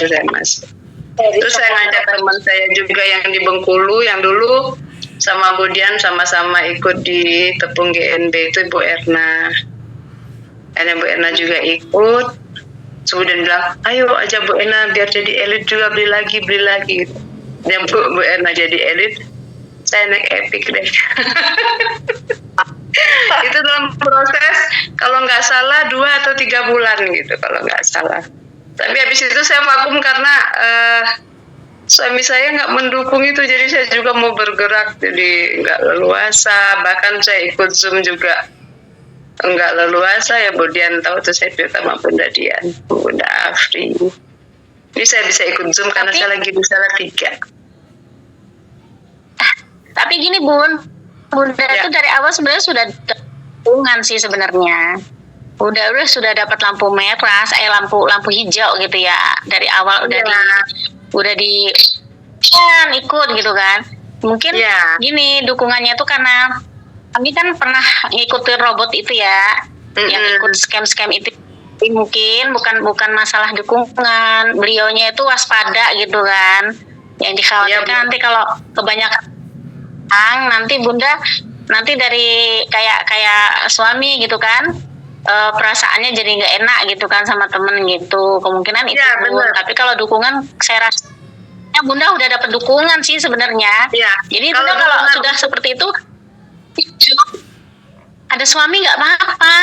saya masuk. Terus saya ngajak teman saya juga yang di Bengkulu, yang dulu sama Bu Dian sama-sama ikut di Tepung GNB itu, Bu Erna. Akhirnya Bu Erna juga ikut. Kemudian bilang, ayo aja Bu Erna biar jadi elit juga, beli lagi. Dan Bu Erna jadi elit, saya naik Epic deh. Itu dalam proses kalau nggak salah 2 atau 3 bulan gitu kalau nggak salah. Tapi habis itu saya vakum karena suami saya nggak mendukung itu, jadi saya juga mau bergerak jadi nggak leluasa. Bahkan saya ikut Zoom juga nggak leluasa ya. Bu Dian tahu tuh, saya cerita sama Bunda Dian, Bunda Afri. Ini saya bisa ikut Zoom karena saya lagi di Salatiga. Tapi gini Bunda itu dari awal sebenarnya sudah dukungan sih sebenarnya. Sudah dapat lampu merah, lampu hijau gitu ya. Dari awal udah di kan ikut gitu kan. Mungkin gini dukungannya tuh karena kami kan pernah ngikutin robot itu ya, yang ikut scam itu. Mungkin bukan masalah dukungan, beliaunya itu waspada gitu kan. Yang dikhawatirkan nanti kalau kebanyakan nanti Bunda nanti dari kayak suami gitu kan, perasaannya jadi nggak enak gitu kan sama temen gitu, kemungkinan itu Bun. Tapi kalau dukungan saya rasa Bunda udah dapat dukungan sih sebenarnya. Jadi Bunda kalau sudah seperti itu ada suami nggak apa-apa.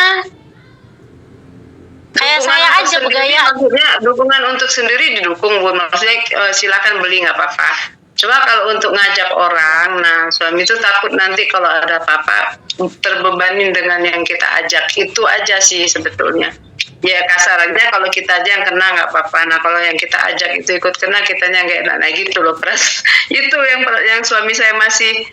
Kayak saya aja bergaya. Maksudnya dukungan untuk sendiri didukung Bu, maksudnya silakan beli nggak apa-apa. Cuma kalau untuk ngajak orang, nah suami itu takut nanti kalau ada apa-apa terbebanin dengan yang kita ajak. Itu aja sih sebetulnya. Ya kasarnya kalau kita aja yang kena nggak apa-apa. Nah kalau yang kita ajak itu ikut kena, kitanya nggak enak. Nah gitu loh pras. Itu yang suami saya masih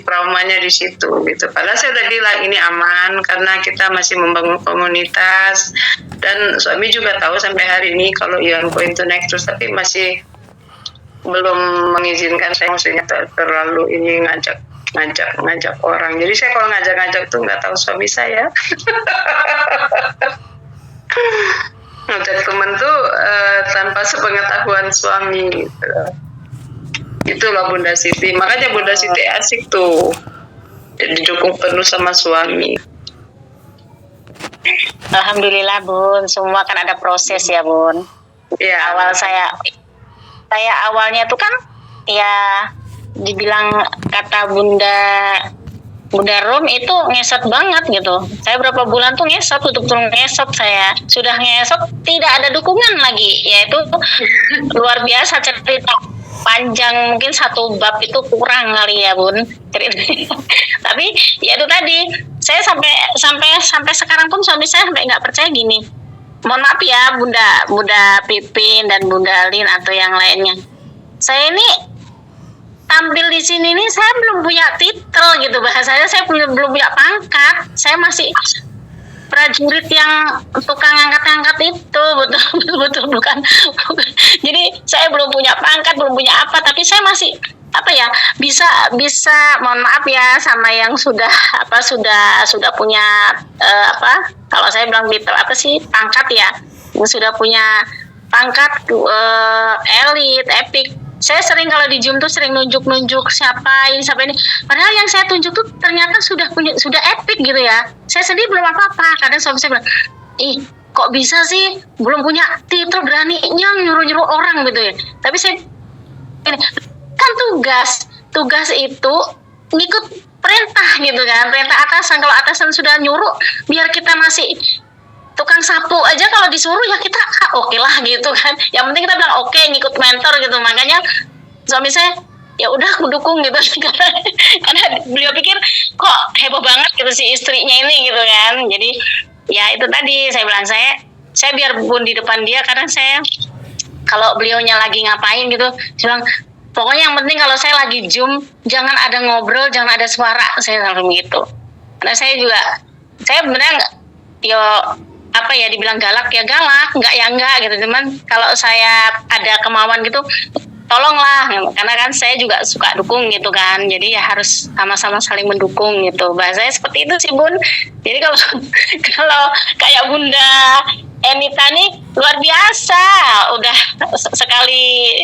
traumanya di situ gitu. Padahal saya udah bilang ini aman karena kita masih membangun komunitas, dan suami juga tahu sampai hari ini kalau Iwan Koin itu naik terus, tapi masih belum mengizinkan saya, maksudnya terlalu ini ngajak orang. Jadi saya kalau ngajak tuh nggak tahu suami saya. Ngajak temen tuh tanpa sepengetahuan suami gitu. Itulah Bunda Siti. Makanya Bunda Siti asik tuh. Didukung penuh sama suami. Alhamdulillah Bun, semua kan ada proses ya Bun. Ya. Awal saya awalnya tuh kan ya dibilang kata Bunda Rom itu ngesot banget gitu. Saya berapa bulan tuh ngesot, betul-betul ngesot saya. Sudah ngesot, tidak ada dukungan lagi. Yaitu luar biasa cerita panjang, mungkin satu bab itu kurang kali ya Bun. Tapi ya itu tadi, saya sampai sekarang pun suami saya sampai nggak percaya gini. Mohon maaf ya Bunda Pipin dan Bunda Lin atau yang lainnya. Saya ini tampil di sini nih, saya belum punya titel gitu bahasanya, saya belum punya pangkat, saya masih prajurit yang tukang angkat-angkat itu, betul bukan. Jadi saya belum punya pangkat, belum punya apa, tapi saya masih bisa mohon maaf ya sama yang sudah punya kalau saya bilang titel pangkat ya, yang sudah punya pangkat elit, epic. Saya sering kalau di Zoom tuh sering nunjuk siapa ini. Padahal yang saya tunjuk tuh ternyata sudah epic gitu ya. Saya sendiri belum apa-apa. Kadang suami saya bilang, kok bisa sih belum punya titel, beraninya nyuruh orang gitu ya. Tapi saya ini kan tugas itu ngikut perintah gitu kan, perintah atasan. Kalau atasan sudah nyuruh, biar kita masih tukang sapu aja, kalau disuruh ya kita oke lah gitu kan. Yang penting kita bilang oke, ngikut mentor gitu. Makanya suami saya ya udah aku dukung gitu karena beliau pikir kok heboh banget gitu si istrinya ini gitu kan. Jadi ya itu tadi saya bilang, saya biar Bun di depan dia, kadang saya kalau beliaunya lagi ngapain gitu, saya bilang pokoknya yang penting kalau saya lagi Zoom jangan ada ngobrol, jangan ada suara, saya selalu gitu. Karena saya benar dibilang galak ya galak, enggak ya enggak gitu. Cuman kalau saya ada kemauan gitu, tolonglah, karena kan saya juga suka dukung gitu kan. Jadi ya harus sama-sama saling mendukung gitu. Bahasanya seperti itu sih Bun. Jadi kalau kayak Bunda Enita nih luar biasa, udah sekali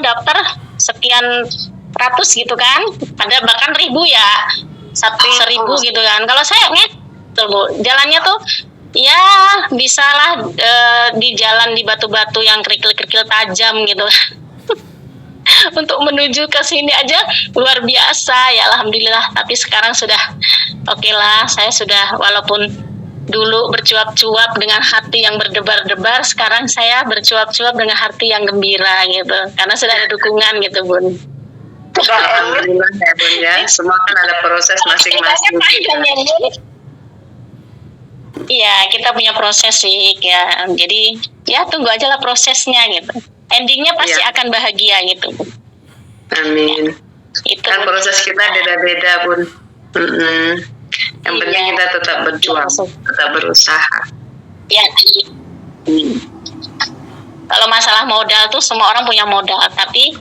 daftar sekian ratus gitu kan, ada bahkan ribu ya, 1.000 gitu kan. Kalau saya jalannya tuh ya bisalah di jalan di batu-batu yang kerikil-kerikil tajam gitu. Untuk menuju ke sini aja luar biasa ya, alhamdulillah. Tapi sekarang sudah oke lah, saya sudah walaupun dulu bercuap-cuap dengan hati yang berdebar-debar, sekarang saya bercuap-cuap dengan hati yang gembira gitu, karena sudah ada dukungan gitu Bun. Alhamdulillah ya Bun ya, semua kan ada proses masing-masing. Iya, kita punya proses sih ya. Jadi ya tunggu aja lah prosesnya gitu. Endingnya pasti akan bahagia gitu. Amin. Itu kan proses kita beda-beda Bun. Yang penting kita tetap berjuang, tetap berusaha. Ya. Kalau masalah modal tuh semua orang punya modal, tapi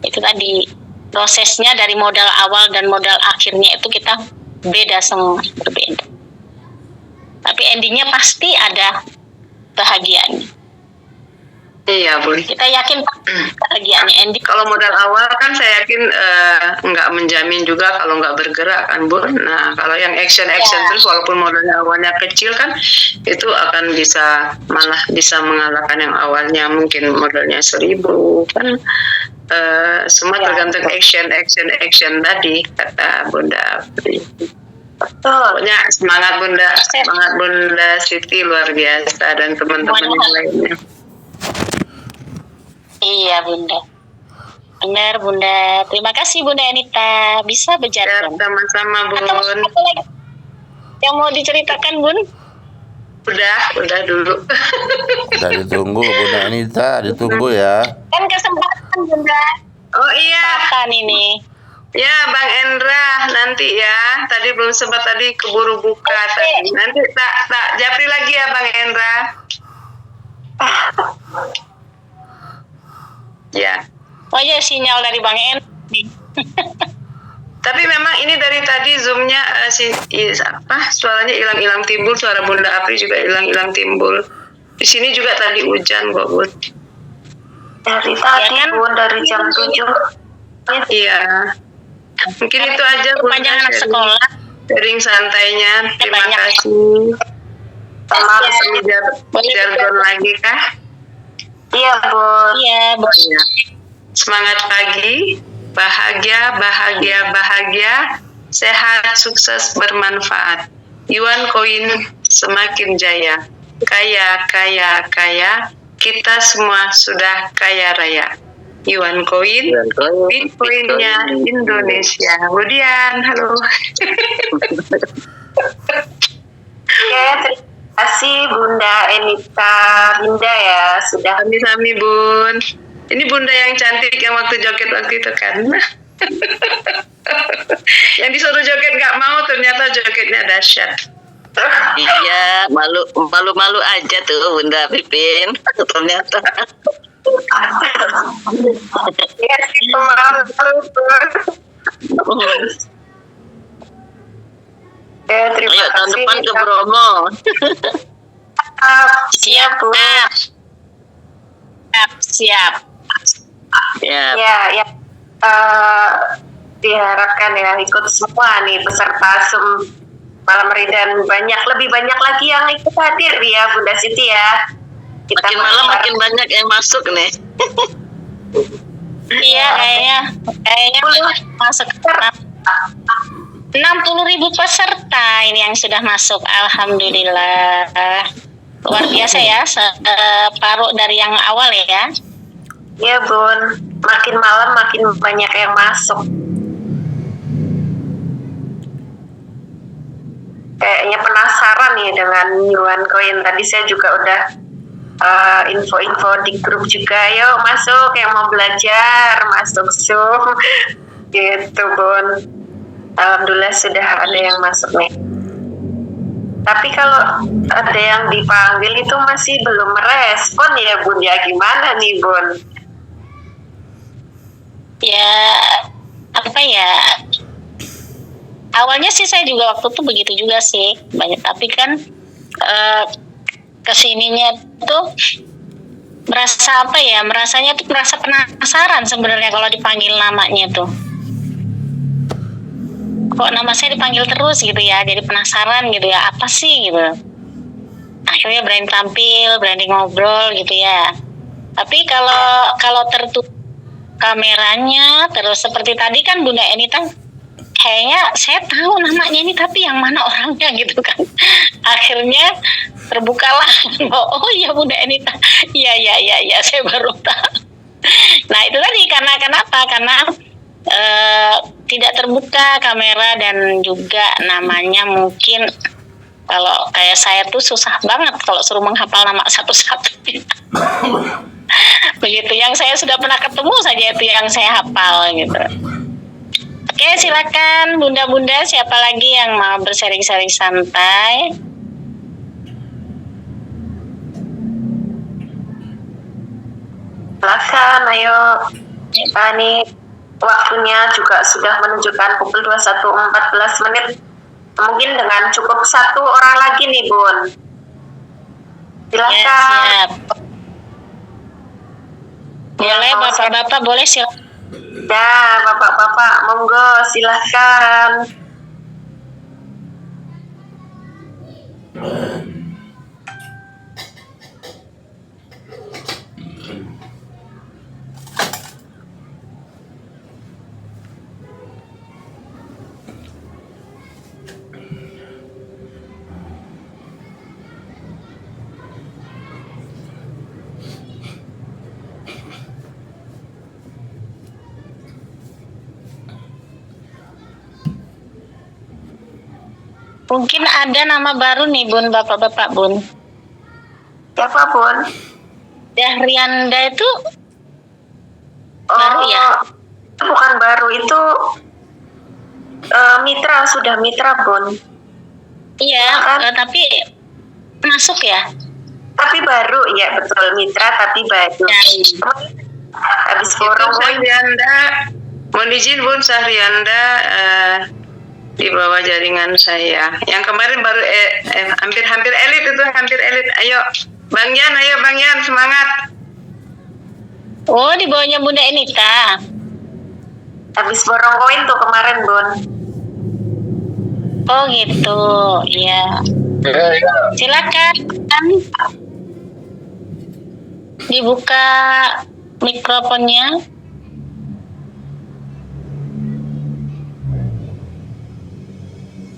itu tadi prosesnya dari modal awal dan modal akhirnya itu kita beda semua, berbeda. Tapi endingnya pasti ada bahagianya. Iya Bun. Kita yakin bahagianya ending. Kalau modal awal kan saya yakin nggak menjamin juga kalau nggak bergerak kan Bun. Nah kalau yang action terus walaupun modalnya awalnya kecil kan itu akan malah bisa mengalahkan yang awalnya mungkin modalnya 1.000 kan. Semua tergantung action tadi kata Bunda Apri. Pokoknya semangat Bunda Siti luar biasa dan teman-teman yang lainnya. Iya Bunda, benar Bunda. Terima kasih Bunda Enita, bisa berjalan. Ya, sama-sama Bun. Atau apa lagi yang mau diceritakan Bun? Udah dulu. Kita ditunggu Bunda Enita, ditunggu ya. Kan kesempatan Bunda. Oh iya. Kapan ini? Ya Bang Endra nanti ya. Tadi belum sempat, tadi keburu buka tadi. Nanti tak japri lagi ya Bang Endra. Ya. Oh iya, sinyal dari Bang En. Tapi memang ini dari tadi zoomnya suaranya hilang timbul, suara Bunda Apri juga hilang timbul. Di sini juga tadi hujan kok Bun. Dari tadi kan? Bun, dari jam 7. Iya. Mungkin itu aja Bunda, Panjang anak sekolah. sharing santainya. Terima Banyak. kasih. Sama Iya. jargon lagi kah? Iya Bun. Iya, bos. Iya. Semangat pagi, bahagia, bahagia, bahagia, sehat, sukses, bermanfaat. Yuan koin semakin jaya. Kaya, kaya, kaya. Kita semua sudah kaya raya. Yuan koin, Bitcoinnya Indonesia. Kemudian, halo. Oke, terima kasih Bunda Enita Rinda ya sudah. Sami-sami Bun. Ini Bunda yang cantik yang waktu joget waktu itu kan. Yang disuruh joget nggak mau, ternyata jogetnya dahsyat. Iya, malu aja tuh Bunda Pipin. Ternyata. Iya sih, malu Bun. Oke, terima Ayo tahun kasih. depan ke Bromo. Siap Bun. Siap. Ya, Ya. Diharapkan ya ikut semua nih peserta malam hari dan lebih banyak lagi yang ikut hadir ya Bunda Siti ya. makin malam makin banyak yang masuk nih. Iya, kayaknya masuk 60.000 peserta ini yang sudah masuk. Alhamdulillah. Luar biasa ya, separuh dari yang awal ya. Iya Bun, makin malam makin banyak yang masuk. Kayaknya penasaran nih dengan Yuan Coin. Tadi saya juga udah info-info di grup juga. Yuk masuk yang mau belajar, masuk Zoom. Gitu Bun. Alhamdulillah sudah ada yang masuk nih. Tapi kalau ada yang dipanggil itu masih belum merespon ya Bun, ya gimana nih Bun? Ya, apa ya? Awalnya sih saya juga waktu itu begitu juga sih, banyak. Tapi kan kesininya tuh merasa apa ya? Merasanya tuh merasa penasaran sebenarnya kalau dipanggil namanya tuh. Kok nama saya dipanggil terus gitu ya? Jadi penasaran gitu ya, apa sih gitu. Akhirnya berani tampil, berani ngobrol gitu ya. Tapi kalau tertutup kameranya terus seperti tadi kan Bunda Enita, kayaknya saya tahu namanya ini tapi yang mana orangnya gitu kan. Akhirnya terbukalah, oh iya Bunda Enita, iya saya baru tahu. Nah itu tadi karena kenapa? Karena tidak terbuka kamera dan juga namanya mungkin kalau kayak saya tuh susah banget kalau suruh menghafal nama satu-satu. Begitu, yang saya sudah pernah ketemu saja itu yang saya hafal gitu. Oke, silakan bunda-bunda, siapa lagi yang mau bersharing-sharing santai? Silakan, ayo. Ini waktunya juga sudah menunjukkan pukul 21.14 menit. Mungkin dengan cukup satu orang lagi nih Bun. Silakan. Ya, siap. Boleh bapak-bapak, boleh silakan. Ya, bapak-bapak, monggo silahkan. Mungkin ada nama baru nih Bun, bapak-bapak Bun. Siapa Bun? Dahrianda itu baru ya? Bukan baru, itu mitra, sudah mitra Bun. Iya, tapi masuk ya? Tapi baru, ya betul, mitra tapi baru. Ya. Habis Itu borong. Sahrianda, mohon izin Bun, Sahrianda di bawah jaringan saya. Yang kemarin baru hampir elit itu, hampir elit. Ayo Bang Yan, semangat. Oh, di bawahnya Bunda Enita. Habis borong koin tuh kemarin, Bun. Oh gitu, ya. Silakan. Dibuka mikrofonnya.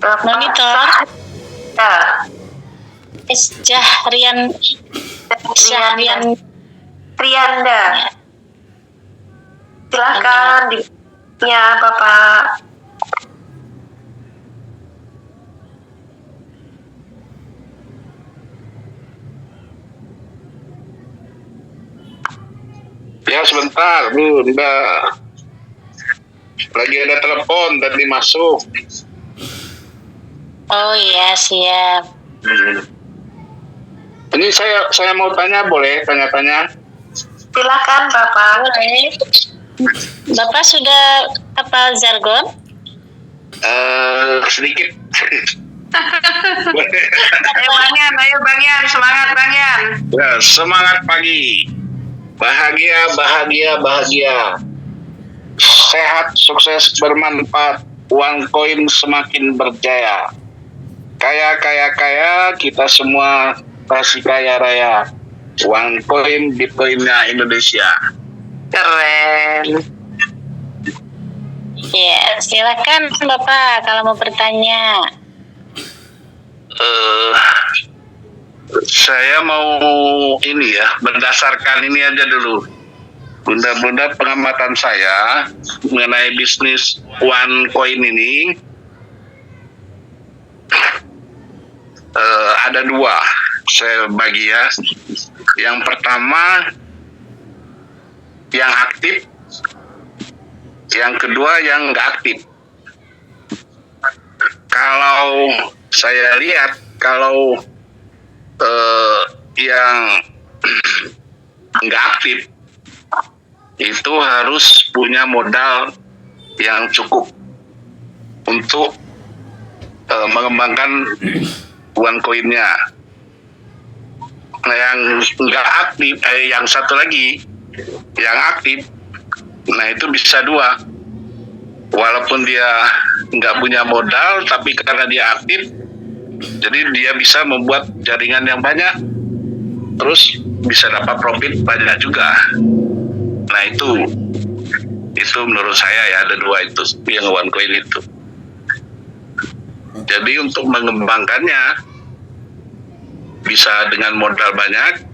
Monitor. Ya. Syahrian. Trianda. Silakan ya Bapak. Ya sebentar, Bunda. Lagi ada telepon tadi masuk. Oh iya, siap. Ini saya mau tanya, boleh tanya-tanya? Silakan Bapak. Boleh. Bapak sudah hafal jargon? Sedikit. Bang Yan, ayo Bang Yan, semangat Bang Yan. Ya, semangat pagi. Bahagia, bahagia, bahagia. Sehat, sukses, bermanfaat. Uang koin semakin berjaya. Kaya, kaya, kaya. Kita semua pasti kaya raya. Uang koin, Bitcoinnya Indonesia. Keren. Ya, silakan Bapak kalau mau bertanya. Saya mau ini ya, berdasarkan ini aja dulu. Bunda-bunda, pengamatan saya mengenai bisnis OneCoin ini ada dua, saya bagi ya. Yang pertama yang aktif, yang kedua yang nggak aktif. Kalau saya lihat, kalau yang nggak aktif itu harus punya modal yang cukup untuk mengembangkan OneCoin-nya. Nah, yang nggak aktif, yang satu lagi yang aktif, nah itu bisa dua. Walaupun dia nggak punya modal, tapi karena dia aktif, jadi dia bisa membuat jaringan yang banyak, terus bisa dapat profit banyak juga. Nah itu menurut saya ya, ada dua itu yang OneCoin itu. Jadi untuk mengembangkannya bisa dengan modal banyak,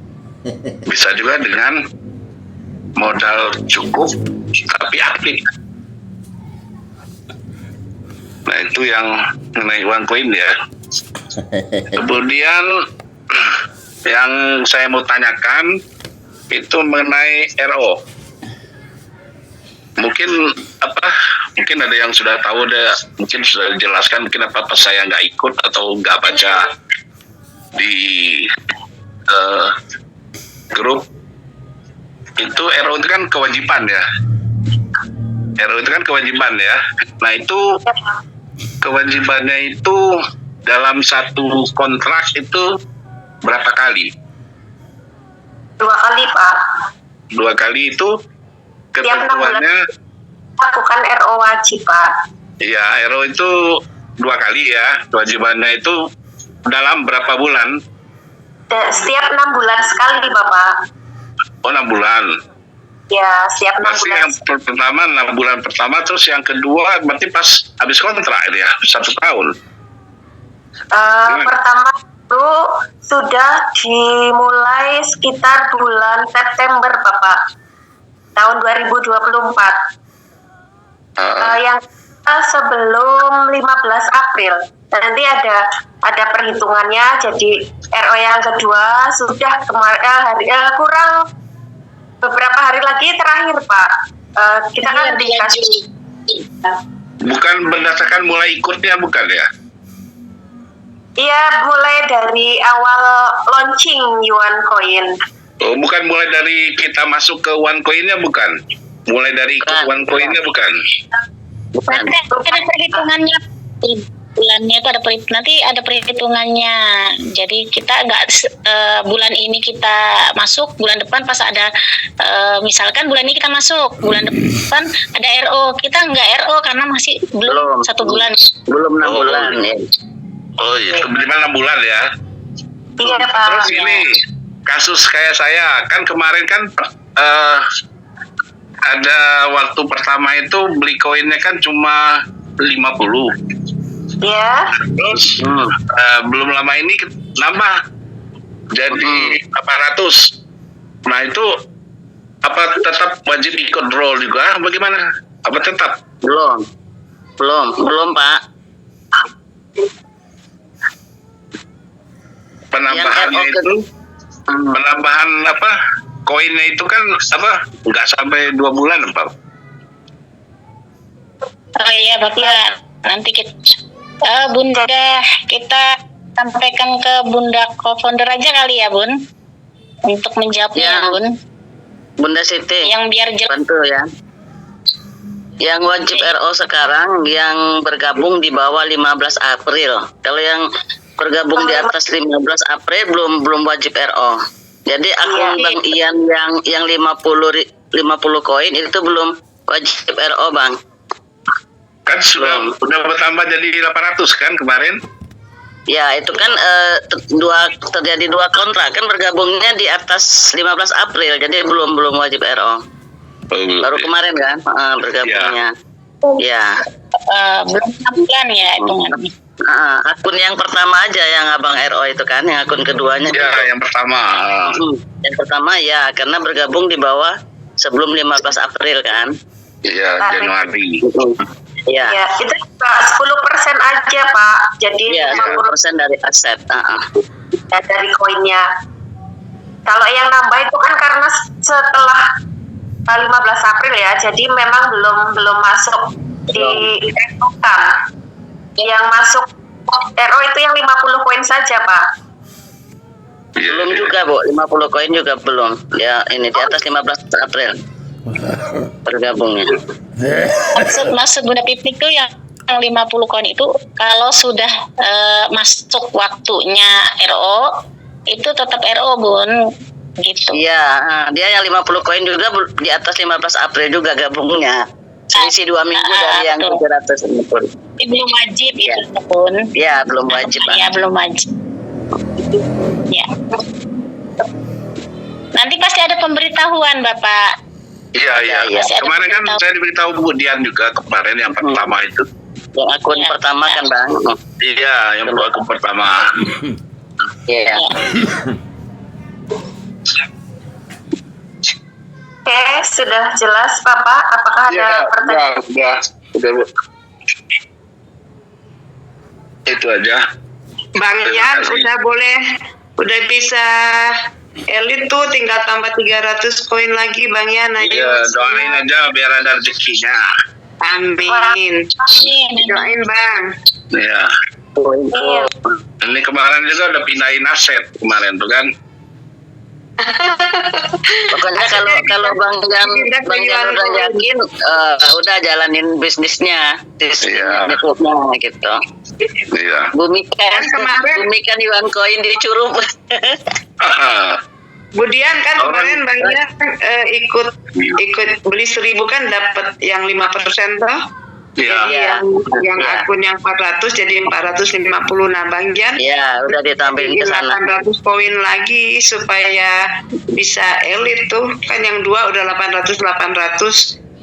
bisa juga dengan modal cukup tapi aktif. Nah itu yang mengenai OneCoin ya. Kemudian yang saya mau tanyakan itu mengenai RO. Mungkin ada yang sudah tahu, mungkin sudah dijelaskan, mungkin apa saya nggak ikut atau nggak baca di grup. Itu RO itu kan kewajiban ya. RO itu kan kewajiban ya. Nah itu kewajibannya itu dalam satu kontrak itu berapa kali? 2 kali Pak. 2 kali itu ketentuannya. Lakukan RO wajib Pak. Iya, RO itu 2 kali ya. Kewajibannya itu dalam berapa bulan? Setiap 6 bulan sekali Bapak. Oh 6 bulan. Ya, setiap 6 Masih bulan. yang pertama 6 bulan pertama, terus yang kedua berarti pas habis kontrak itu ya, 1 tahun. Pertama itu sudah dimulai sekitar bulan September Bapak, tahun 2024. Yang sebelum 15 April nanti ada perhitungannya. Jadi RO yang kedua sudah kurang beberapa hari lagi terakhir Pak. Kita kan dikasih. Bukan berdasarkan mulai ikutnya, bukan ya? Iya, mulai dari awal launching OneCoin. Oh, bukan mulai dari kita masuk ke OneCoin-nya, bukan? Mulai dari ikut OneCoin-nya, bukan? Ada perhitungannya. bulannya itu nanti ada perhitungannya. Jadi kita nggak bulan ini kita masuk, bulan depan pas ada misalkan bulan ini kita masuk, bulan depan ada RO, kita nggak RO karena masih belum 1 bulan. Belum 6 bulan ya. Oh iya, minimal 6 bulan ya. Iya Pak. Terus ini kasus kayak saya kan kemarin kan ada waktu pertama itu beli koinnya kan cuma 50. Ya. Terus belum lama ini nambah jadi 800. Nah itu apa tetap wajib ikut roll juga? Bagaimana? Apa tetap? Belum Pak. Penambahannya Yang RO itu penambahan apa? Koinnya itu kan apa? Nggak sampai 2 bulan Pak. Oh iya Bapak, nanti Bunda kita sampaikan ke Bunda co-founder aja kali ya Bun, untuk menjawabnya Ya. Bun, Bunda Siti. yang biar jelas. Bantu ya. Yang wajib RO sekarang yang bergabung di bawah 15 April. Kalau yang bergabung di atas 15 April belum wajib RO. Jadi akun Bang Ian yang 50 koin itu belum wajib RO Bang. Kan sudah bertambah jadi 800 kan kemarin? Ya itu kan terjadi 2 kontrak kan bergabungnya di atas 15 April jadi belum wajib RO. Baru kemarin kan bergabungnya. Ya. Belum 6 bulan ya hitungannya. Akun yang pertama aja yang Abang RO itu kan, yang akun keduanya. Ya, yang pertama. Yang pertama ya karena bergabung di bawah sebelum 15 April kan. Iya, Januari. Ya. Ya, itu juga 10% aja Pak. Jadi Ya, 10% dari aset. ya, dari koinnya. Kalau yang nambah itu kan karena setelah 15 April ya, jadi memang belum masuk di kan. Yang masuk RO itu yang 50 koin saja Pak. Belum juga Bu, 50 koin juga belum. Ya ini di atas 15 April bergabungnya. Maksud Bunda Pipik tuh yang 50 koin itu kalau sudah masuk waktunya RO itu tetap RO Bun, gitu. Iya, dia yang 50 koin juga di atas 15 April juga gabungnya. Selisih 2 minggu dari yang 750. Belum wajib Ya. itu Bun. Ya, belum wajib. Pak. Ya belum wajib. Ya. Nanti pasti ada pemberitahuan Bapak. Iya. Masih ada Kemarin kan pemberitahuan. saya diberitahu Bu Dian juga kemarin yang pertama itu. Yang akun Ya. pertama kan Bang. Iya, yang akun pertama. Iya. Oke, sudah jelas Bapak. Apakah ada pertanyaan? Udah Bu. Itu aja. Bang Terima Yan kasih. udah bisa elit tuh, tinggal tambah 300 koin lagi Bang Yan. Ayo Iya, doain aja biar ada rezekinya. Amin. Doain Bang. Iya. Iya. Ini kemarin juga udah pindahin aset kemarin tuh kan. Pokoknya kalau Bang Jan udah yakin udah jalanin bisnisnya, Iya. YouTube-nya gitu. Iya. Kan kemarin- Bumi kan Iwan Koin di Curup. Budian kan kemarin Bang Yan ikut beli 1000 kan dapat yang 5% toh. Jadi Iya. yang Iya. akun yang 400 jadi 450. Nah Bang Jan Ya, udah ditambahin ke sana. 800 koin lagi supaya bisa elit tuh. Kan yang 2 udah 800.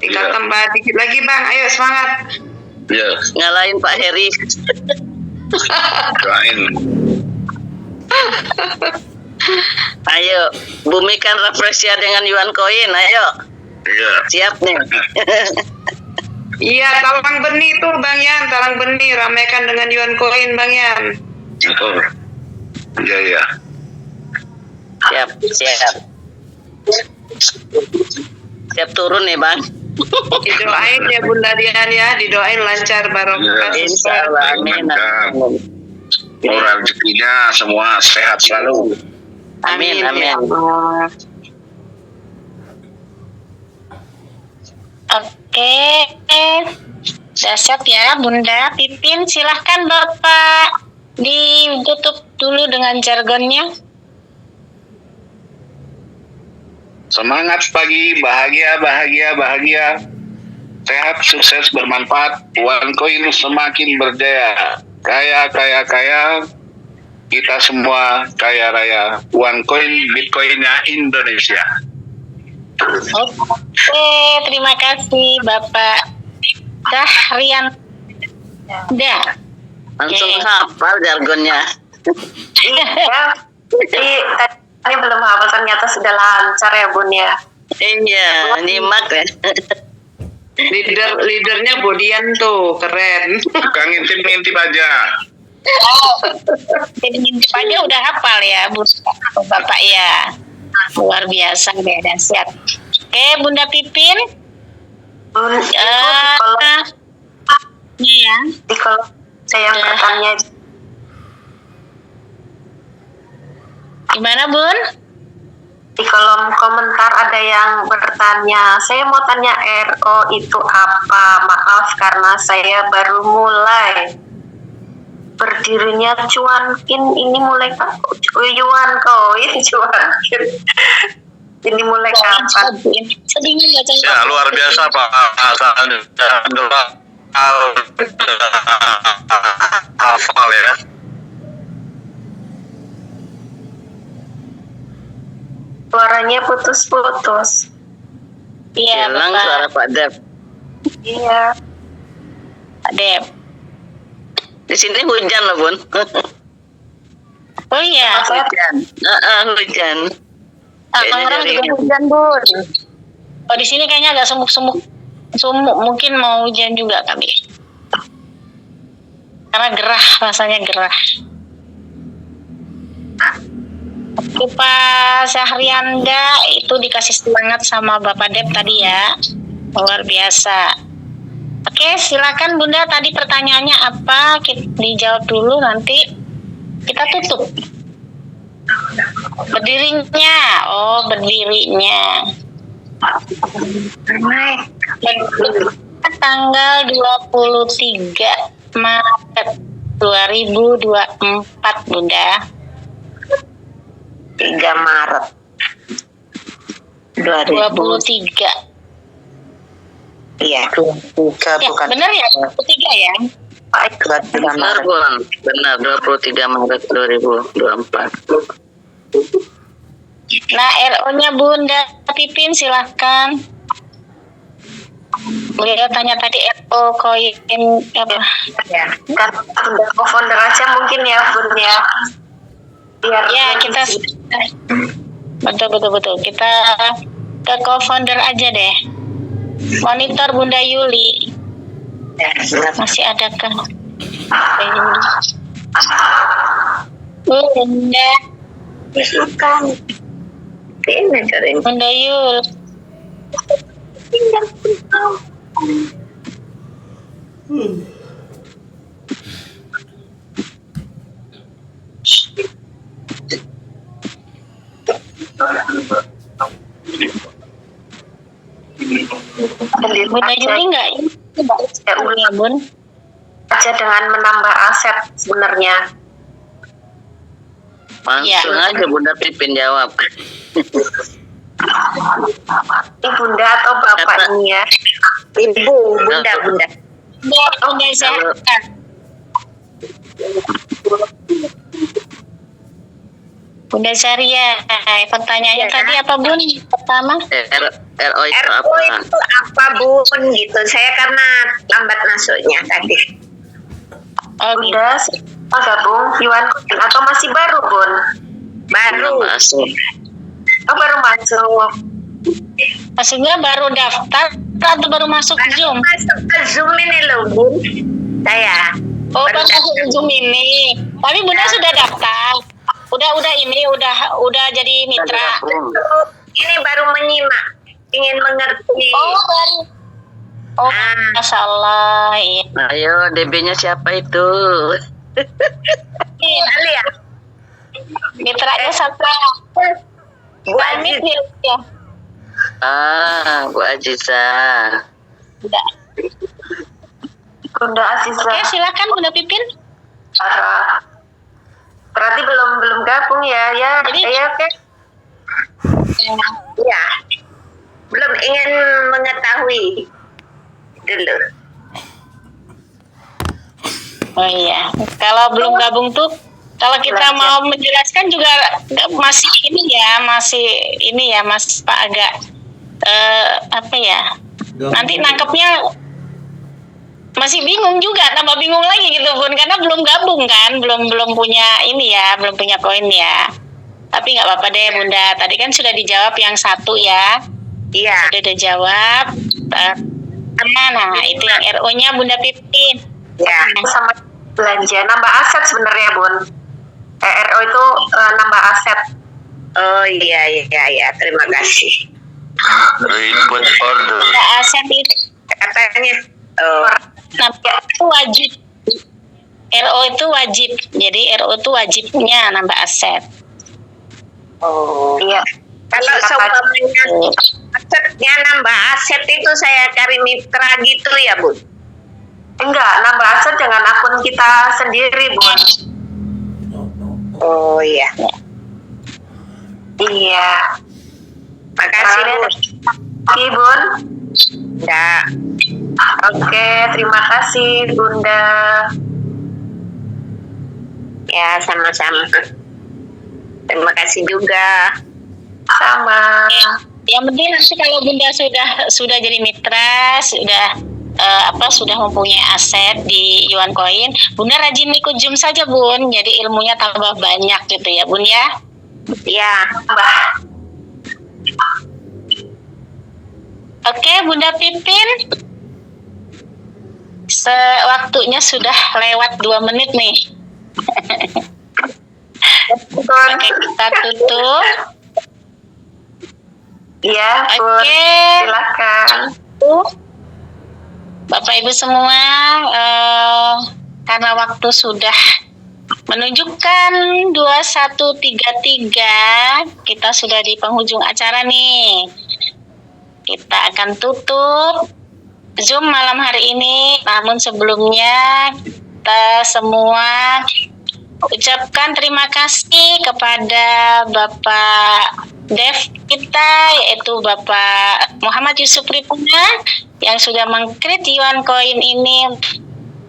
Tinggal Iya. tambah dikit lagi Bang. Ayo semangat. Iya. Ngalahin Pak Heri. Doain. Ayo, bumikan refresh ya dengan Yuan Koin. Ayo, Iya. siap nih. Iya, talang benih tuh Bang Yan, talang benih ramaikan dengan Yuan Koin Bang Yan. Oh. Iya. Siap. Siap turun nih Bang. Didoain ya Bunda Dian ya, didoain lancar barokah. Insya Allah, amin. Murah rezekinya, semua sehat selalu. Amin. Ya Allah. Oke. Udah siap ya Bunda Pipin, silahkan Bapak ditutup dulu dengan jargonnya. Semangat pagi, bahagia, bahagia, bahagia. Sehat, sukses, bermanfaat. OneCoin semakin berjaya. Kaya, kaya, kaya. Kita semua kaya raya. OneCoin, Bitcoinnya Indonesia. Oke, terima kasih Bapak Syahrian. Udah. Langsung Oke. hafal jargonnya. Iya. Jadi tadi belum hafal, ternyata sudah lancar ya Bun ya. Iya, nyimak ya. Leadernya Bodian tuh, keren. Bukan ngintip-ngintip aja. Jadi ngintip aja udah hafal ya Bapak ya. Luar biasa deh, dahsyat. Oke, Bunda Pipin. Bun, itu Iya. di kolom saya yang Udah. bertanya. Gimana Bun? Di kolom komentar ada yang bertanya, saya mau tanya RO itu apa? Maaf karena saya baru mulai. Berdirinya Cuankin ini mulai Yuan Koin Cuankin. Ini mulai kapan? Sedihnya nggak cocok. Ya luar biasa Pak. Hafal ya. Suaranya putus-putus. Iya Hilang Bapak. suara Pak Dep. Iya. Pak Dep. Di sini hujan loh Bun. Oh iya. Hujan. Hujan. Tangerang Kayaknya juga dari- hujan Bun. Oh di sini kayaknya agak sumuk-sumuk. Sumuk, mungkin mau hujan juga kali. Karena gerah, rasanya gerah. Oke Pak Syahrianda itu dikasih semangat sama Bapak Dep tadi ya. Luar biasa. Oke, silakan Bunda, tadi pertanyaannya apa? Kita dijawab dulu, nanti kita tutup. Berdirinya. Oh, berdirinya. Tanggal 23 Maret 2024 Bunda. 3 Maret 23. Iya. Ya, benar ya? 23 ya? Benar Bun. Benar 23 Maret 2024. Nah, RO-nya Bunda Pipin silahkan. Beliau tanya tadi RO koin apa? Ya. Kan udah co-founder aja mungkin ya Bun ya. Biar Ya, kita betul. Kita ke co-founder aja deh. Monitor Bunda Yuli. Masih adakah? Bunda. bukan. Ini cari. Bunda Yul. Bunda Yuli enggak? Ya, Bun. Aja dengan menambah aset sebenarnya. Langsung Ya. aja Bunda Pipin jawab. Ini Bunda atau Bapak Kata- ini ya? Ibu, Bunda. Bunda sehat. Bunda Syariah, pertanyaannya Ya. tadi apa Bun? Pertama, RO itu RO apa? itu apa Bun gitu? Saya karena lambat masuknya tadi. oh gitu. Bunda gabung Yuan atau masih baru Bun? Baru. Masuk. Oh baru masuk. Maksudnya baru daftar atau baru masuk Zoom? Masuk ke Zoom ini loh Bun. Saya. Oh, Baru baru masuk Zoom ini. Tapi Bunda sudah daftar. Udah ini udah jadi mitra. Ini baru menyimak, ingin mengerti. Oh, baru. Oh, Masya Allah. Iya. Ayo, DB-nya siapa itu? Kali ya. Mitranya siapa? Bu Amit Aziz. ya. Bu Aziza. Udah. Bunda Aziza. Oke, silakan Bunda Pipin. Berarti belum gabung ya? Ya, oke. Ya, belum ingin mengetahui dulu. Oh iya, kalau belum gabung tuh, kalau kita mau menjelaskan juga masih ini ya, Mas Pak agak apa ya? Nanti nangkepnya masih bingung juga, tambah bingung lagi gitu Bun, karena belum gabung kan, belum punya ini ya, belum punya koin ya. Tapi nggak apa-apa deh Bunda, tadi kan sudah dijawab yang satu ya. Iya. Sudah dijawab. Nah, itu yang RO-nya Bunda Pipin. Ya, sama belanja nambah aset sebenarnya Bun. RO itu nambah aset. Oh iya, terima kasih. Report order. Nambah aset itu Katanya. nambah itu wajib. RO itu wajib. Jadi RO itu wajibnya nambah aset. Oh iya. Kalau seumpamanya asetnya nambah aset itu saya cari mitra gitu ya Bun? Enggak, nambah aset dengan akun kita sendiri Bun. Oh iya. Iya. Makasih Bun. Ya. Oke, terima kasih Bunda. Ya, sama-sama. Terima kasih juga. Sama. Yang penting nanti kalau Bunda sudah jadi mitra, sudah mempunyai aset di Yuan Coin, Bunda rajin ikut Zoom saja Bun, jadi ilmunya tambah banyak gitu ya Bun ya. Ya, tambah. Oke Bunda Pipin, waktunya sudah lewat 2 menit nih. Oke, kita tutup. Iya, Oke. Silakan. Bapak Ibu semua, karena waktu sudah menunjukkan 21.33, kita sudah di penghujung acara nih. Kita akan tutup Zoom malam hari ini. Namun sebelumnya kita semua ucapkan terima kasih kepada Bapak Dev kita, yaitu Bapak Muhammad Yusuf Ripuna yang sudah meng-create Yuan Coin ini.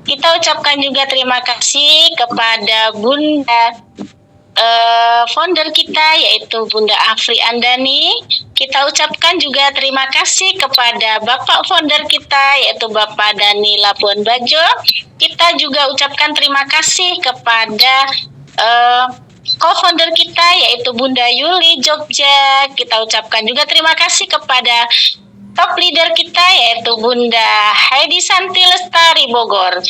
Kita ucapkan juga terima kasih kepada Bunda founder kita, yaitu Bunda Afri Andani. Kita ucapkan juga terima kasih kepada Bapak founder kita, yaitu Bapak Dani Labuan Bajo. Kita juga ucapkan terima kasih kepada co-founder kita, yaitu Bunda Yuli Jogja. Kita ucapkan juga terima kasih kepada top leader kita, yaitu Bunda Heidi Santi Lestari Bogor.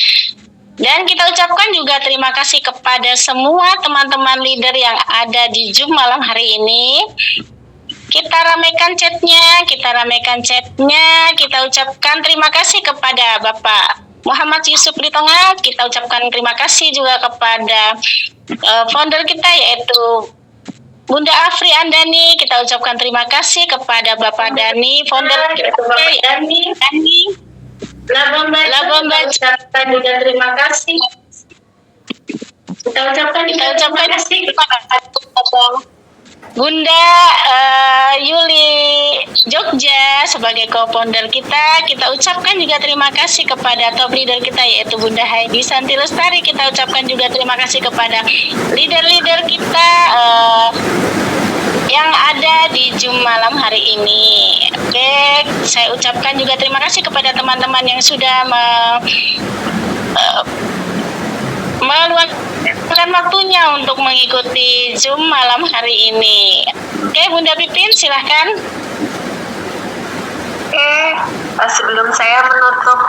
Dan kita ucapkan juga terima kasih kepada semua teman-teman leader yang ada di Zoom malam hari ini. Kita ramaikan chatnya. Kita ucapkan terima kasih kepada Bapak Muhammad Yusuf Ritonga. Kita ucapkan terima kasih juga kepada founder kita, yaitu Bunda Afri Andani. Kita ucapkan terima kasih kepada Bapak Dani, founder kita, Dani. Labon Baca juga terima kasih. Kita ucapkan terima kasih kepada Bunda Yuli Jogja sebagai co-founder kita. Kita ucapkan juga terima kasih kepada top leader kita, yaitu Bunda Heidi Santi Lestari. Kita ucapkan juga terima kasih kepada leader-leader kita yang ada di Zoom malam hari ini. Oke, saya ucapkan juga terima kasih kepada teman-teman yang sudah meluangkan waktunya untuk mengikuti Zoom malam hari ini. Oke, Bunda Pipin, silahkan. Sebelum saya menutup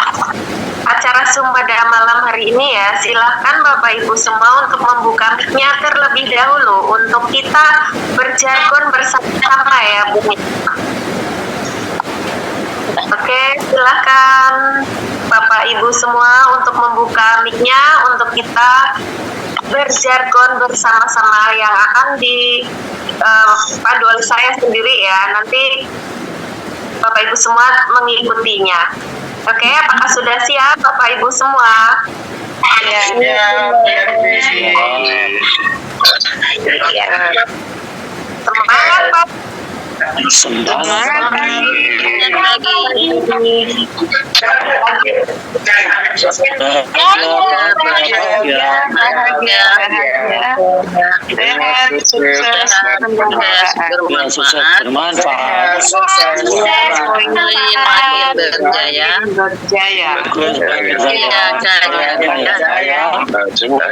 acara Zoom pada malam hari ini ya, silahkan Bapak Ibu semua untuk membuka mic-nya terlebih dahulu untuk kita berjargon bersama-sama ya Bu. Oke, silahkan Bapak Ibu semua untuk membuka mic-nya untuk kita berjargon bersama-sama yang akan dipandu oleh saya sendiri ya. Nanti Bapak Ibu semua mengikutinya. Oke, apakah sudah siap Bapak Ibu semua? Ya. Semangat Pak.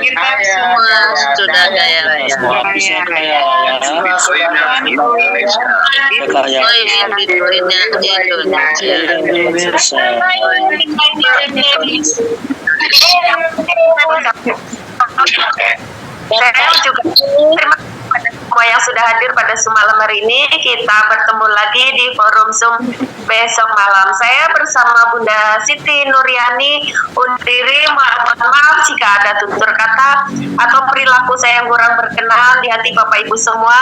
Kita semua sudah kaya raya. Bitcoin di dunia Indonesia. Saya juga terima kasih kepada semua yang sudah hadir pada semalam hari ini. Kita bertemu lagi di forum Zoom besok malam. Saya bersama Bunda Siti Nuryani undur diri. Mohon maaf jika ada tutur kata atau perilaku saya yang kurang berkenan di hati Bapak Ibu semua.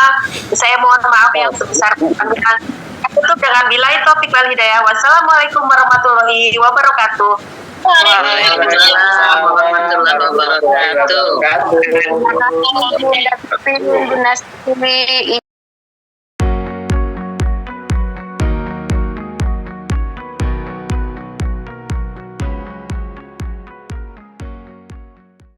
Saya mohon maaf yang sebesar-besarnya. Tutup dengan bilai taufiq wal hidayah. Wassalamualaikum warahmatullahi wabarakatuh. Waalaikumsalam warahmatullahi wabarakatuh. Terima kasih, Bu Nasti.